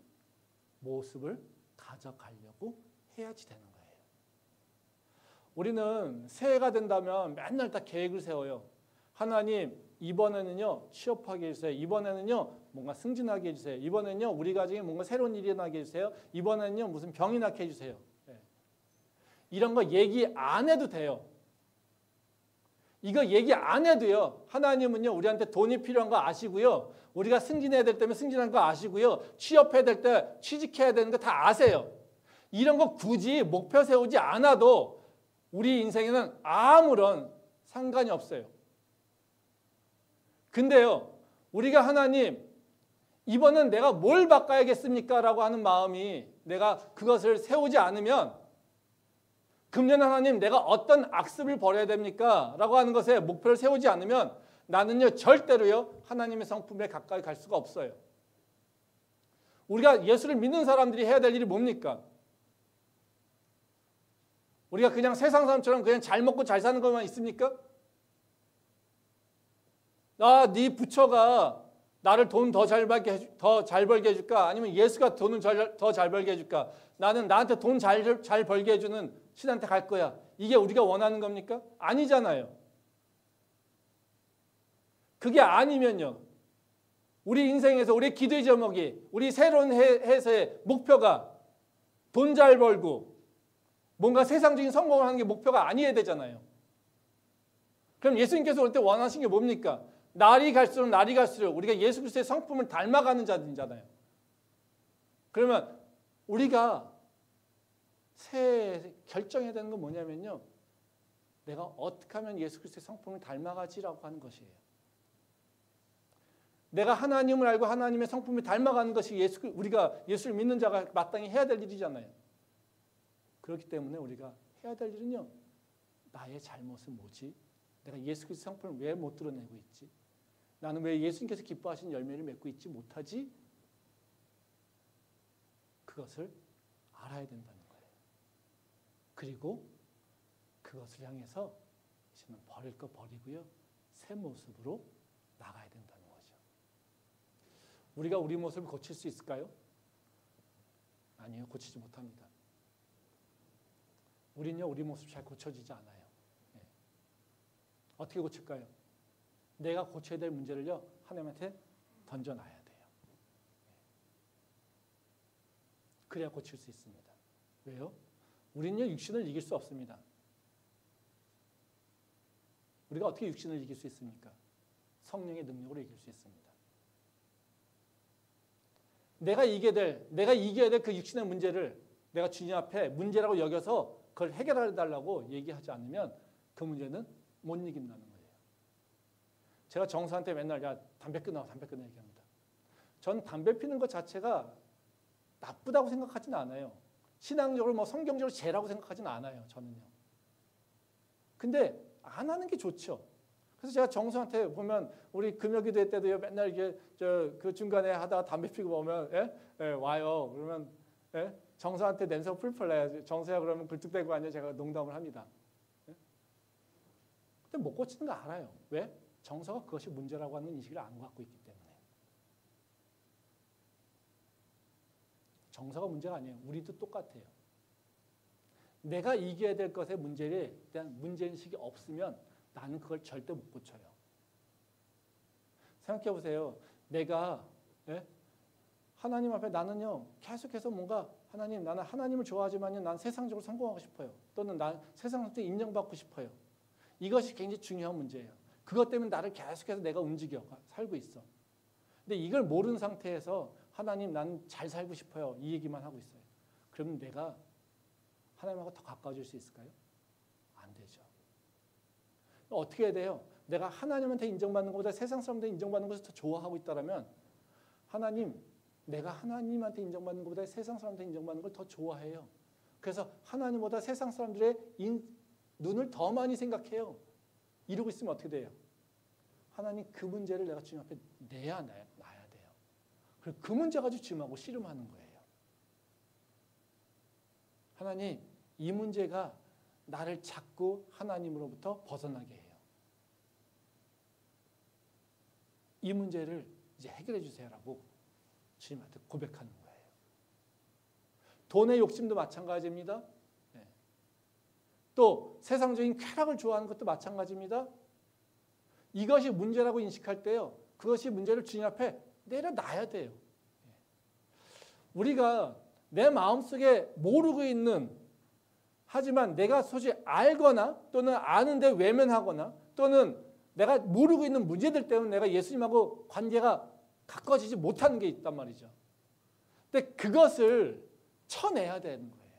모습을 가져가려고 해야지 되는 거예요. 우리는 새해가 된다면 맨날 다 계획을 세워요. 하나님, 이번에는요 취업하게 해주세요. 이번에는요 뭔가 승진하게 해주세요. 이번에는요 우리 가정에 뭔가 새로운 일이 일어나게 해주세요. 이번에는요 무슨 병이 낫게 해주세요. 이런 거 얘기 안 해도 돼요. 이거 얘기 안 해도요. 하나님은요 우리한테 돈이 필요한 거 아시고요. 우리가 승진해야 될 때면 승진하는 거 아시고요. 취업해야 될 때 취직해야 되는 거 다 아세요. 이런 거 굳이 목표 세우지 않아도 우리 인생에는 아무런 상관이 없어요. 근데요. 우리가 하나님 이번엔 내가 뭘 바꿔야겠습니까? 라고 하는 마음이 내가 그것을 세우지 않으면 금년 하나님 내가 어떤 악습을 버려야 됩니까? 라고 하는 것에 목표를 세우지 않으면 나는요 절대로요 하나님의 성품에 가까이 갈 수가 없어요. 우리가 예수를 믿는 사람들이 해야 될 일이 뭡니까? 우리가 그냥 세상 사람처럼 그냥 잘 먹고 잘 사는 것만 있습니까? 네 부처가 나를 돈 더 잘 벌게 해줄까? 아니면 예수가 돈을 더 잘 벌게 해줄까? 나는 나한테 돈 잘 벌게 해주는 신한테 갈 거야. 이게 우리가 원하는 겁니까? 아니잖아요. 그게 아니면요. 우리 인생에서 우리 기도의 제목이 우리 새로운 해에서의 목표가 돈 잘 벌고 뭔가 세상적인 성공을 하는 게 목표가 아니어야 되잖아요. 그럼 예수님께서 올 때 원하신 게 뭡니까? 날이 갈수록 우리가 예수 그리스도의 성품을 닮아가는 자들이잖아요. 그러면 우리가 새해 결정해야 되는 건 뭐냐면요. 내가 어떻게 하면 예수 그리스도의 성품을 닮아가지라고 하는 것이에요. 내가 하나님을 알고 하나님의 성품을 닮아가는 것이 우리가 예수를 믿는 자가 마땅히 해야 될 일이잖아요. 그렇기 때문에 우리가 해야 될 일은요. 나의 잘못은 뭐지? 내가 예수 그리스도의 성품을 왜 못 드러내고 있지? 나는 왜 예수님께서 기뻐하시는 열매를 맺고 있지 못하지? 그것을 알아야 된다는 거예요. 그리고 그것을 향해서 이제는 버릴 거 버리고요. 새 모습으로 나가야 된다는 거죠. 우리가 우리 모습을 고칠 수 있을까요? 아니요. 고치지 못합니다. 우리는요. 우리 모습 잘 고쳐지지 않아요. 네. 어떻게 고칠까요? 내가 고쳐야 될 문제를요. 하나님한테 던져놔야 돼요. 그래야 고칠 수 있습니다. 왜요? 우리는요. 육신을 이길 수 없습니다. 우리가 어떻게 육신을 이길 수 있습니까? 성령의 능력으로 이길 수 있습니다. 내가 이겨야 될 그 육신의 문제를 내가 주님 앞에 문제라고 여겨서 그걸 해결해 달라고 얘기하지 않으면 그 문제는 못 이긴다는 거예요. 제가 정서한테 맨날 야 담배 끊어 얘기합니다. 전 담배 피는 것 자체가 나쁘다고 생각하지는 않아요. 신앙적으로 뭐 성경적으로 죄라고 생각하지는 않아요. 저는요. 근데 안 하는 게 좋죠. 그래서 제가 정수한테 보면 우리 금요기도회 때도요 맨날 이게 그 중간에 하다가 담배 피고 보면 와요. 그러면 정수한테 냄새가 풀풀 나요. 정수야 그러면 굴뚝대고 앉아 제가 농담을 합니다. 근데 못 고치는 거 알아요. 왜? 정서가 그것이 문제라고 하는 인식을 안 갖고 있기 때문에. 정서가 문제가 아니에요. 우리도 똑같아요. 내가 이겨야 될 것의 문제에 대한 문제인식이 없으면 나는 그걸 절대 못 고쳐요. 생각해 보세요. 내가 하나님 앞에 나는요 계속해서 뭔가 하나님 나는 하나님을 좋아하지만요 난 세상적으로 성공하고 싶어요. 또는 난 세상한테 인정받고 싶어요. 이것이 굉장히 중요한 문제예요. 그것 때문에 나를 계속해서 내가 움직여 살고 있어. 근데 이걸 모르는 상태에서 하나님 나는 잘 살고 싶어요. 이 얘기만 하고 있어요. 그러면 내가 하나님하고 더 가까워질 수 있을까요? 안 되죠. 어떻게 해야 돼요? 내가 하나님한테 인정받는 것보다 세상 사람한테 인정받는 것을 더 좋아하고 있다면 내가 하나님한테 인정받는 것보다 세상 사람한테 인정받는 걸 더 좋아해요. 그래서 하나님보다 세상 사람들의 눈을 더 많이 생각해요. 이러고 있으면 어떻게 돼요? 하나님 그 문제를 내가 주님 앞에 놔야 돼요. 그리고 그 문제 가지고 주님하고 씨름하는 거예요. 하나님 이 문제가 나를 자꾸 하나님으로부터 벗어나게 해요. 이 문제를 이제 해결해 주세요라고 주님한테 고백하는 거예요. 돈의 욕심도 마찬가지입니다. 네. 또 세상적인 쾌락을 좋아하는 것도 마찬가지입니다. 이것이 문제라고 인식할 때요. 그것이 문제를 주님 앞에 내려놔야 돼요. 네. 우리가 내 마음속에 모르고 있는 하지만 내가 솔직히 알거나 또는 아는데 외면하거나 또는 내가 모르고 있는 문제들 때문에 내가 예수님하고 관계가 가까워지지 못하는 게 있단 말이죠. 근데 그것을 쳐내야 되는 거예요.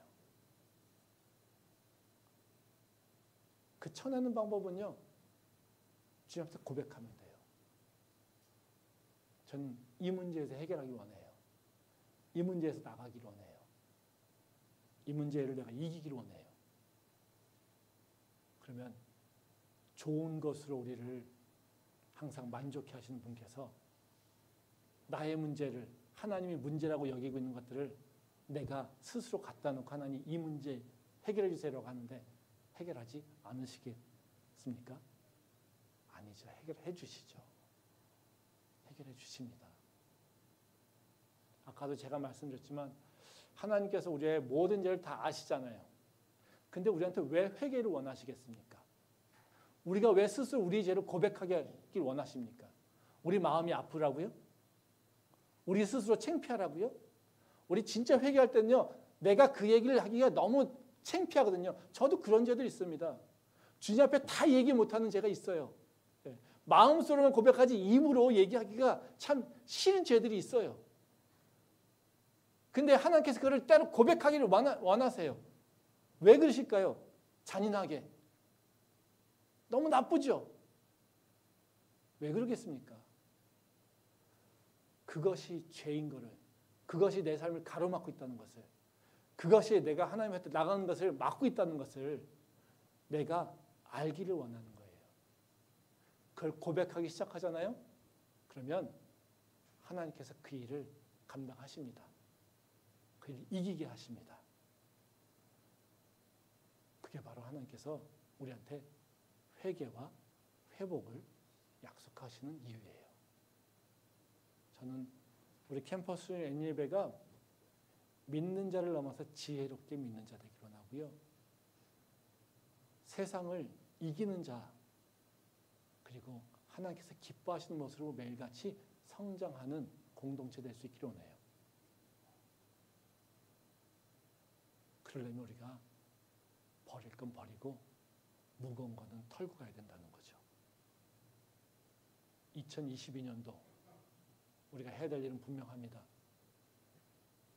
그 쳐내는 방법은요. 주님 앞에서 고백하면 돼요. 저는 이 문제에서 해결하기 원해요. 이 문제에서 나가기를 원해요. 이 문제를 내가 이기기를 원해요. 그러면 좋은 것으로 우리를 항상 만족해 하시는 분께서 나의 문제를 하나님이 문제라고 여기고 있는 것들을 내가 스스로 갖다 놓고 하나님 이 문제 해결해 주세요라고 하는데 해결하지 않으시겠습니까? 아니죠. 해결해 주시죠. 해결해 주십니다. 아까도 제가 말씀드렸지만 하나님께서 우리의 모든 죄를 다 아시잖아요. 근데 우리한테 왜 회개를 원하시겠습니까? 우리가 왜 스스로 우리 죄를 고백하길 원하십니까? 우리 마음이 아프라고요? 우리 스스로 창피하라고요? 우리 진짜 회개할 때는요. 내가 그 얘기를 하기가 너무 창피하거든요. 저도 그런 죄들 있습니다. 주님 앞에 다 얘기 못하는 죄가 있어요. 마음속으로만 고백하지 입으로 얘기하기가 참 싫은 죄들이 있어요. 근데 하나님께서 그걸 때로 고백하기를 원하세요. 왜 그러실까요? 잔인하게. 너무 나쁘죠? 왜 그러겠습니까? 그것이 죄인 거를, 그것이 내 삶을 가로막고 있다는 것을, 그것이 내가 하나님한테 나가는 것을 막고 있다는 것을 내가 알기를 원하는 거예요. 그걸 고백하기 시작하잖아요? 그러면 하나님께서 그 일을 감당하십니다. 그를 이기게 하십니다. 그게 바로 하나님께서 우리한테 회개와 회복을 약속하시는 이유예요. 저는 우리 캠퍼스 N예배가 믿는 자를 넘어서 지혜롭게 믿는 자 되기로 하고요. 세상을 이기는 자, 그리고 하나님께서 기뻐하시는 모습으로 매일같이 성장하는 공동체 될 수 있기를 원해요. 그러려면 우리가 버릴 건 버리고 무거운 거는 털고 가야 된다는 거죠. 2022년도 우리가 해야 될 일은 분명합니다.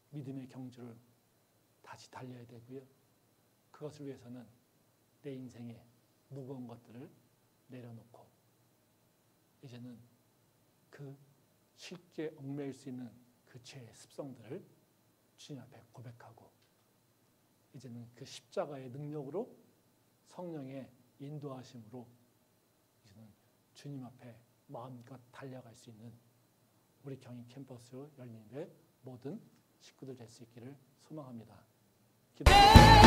믿음의 경주를 다시 달려야 되고요. 그것을 위해서는 내 인생에 무거운 것들을 내려놓고 이제는 그 쉽게 얽매일 수 있는 그 죄의 습성들을 주님 앞에 고백하고 이제는 그 십자가의 능력으로 성령의 인도하심으로 이제는 주님 앞에 마음껏 달려갈 수 있는 우리 경인 캠퍼스 열린예배 모든 식구들 될 수 있기를 소망합니다. 기도합니다.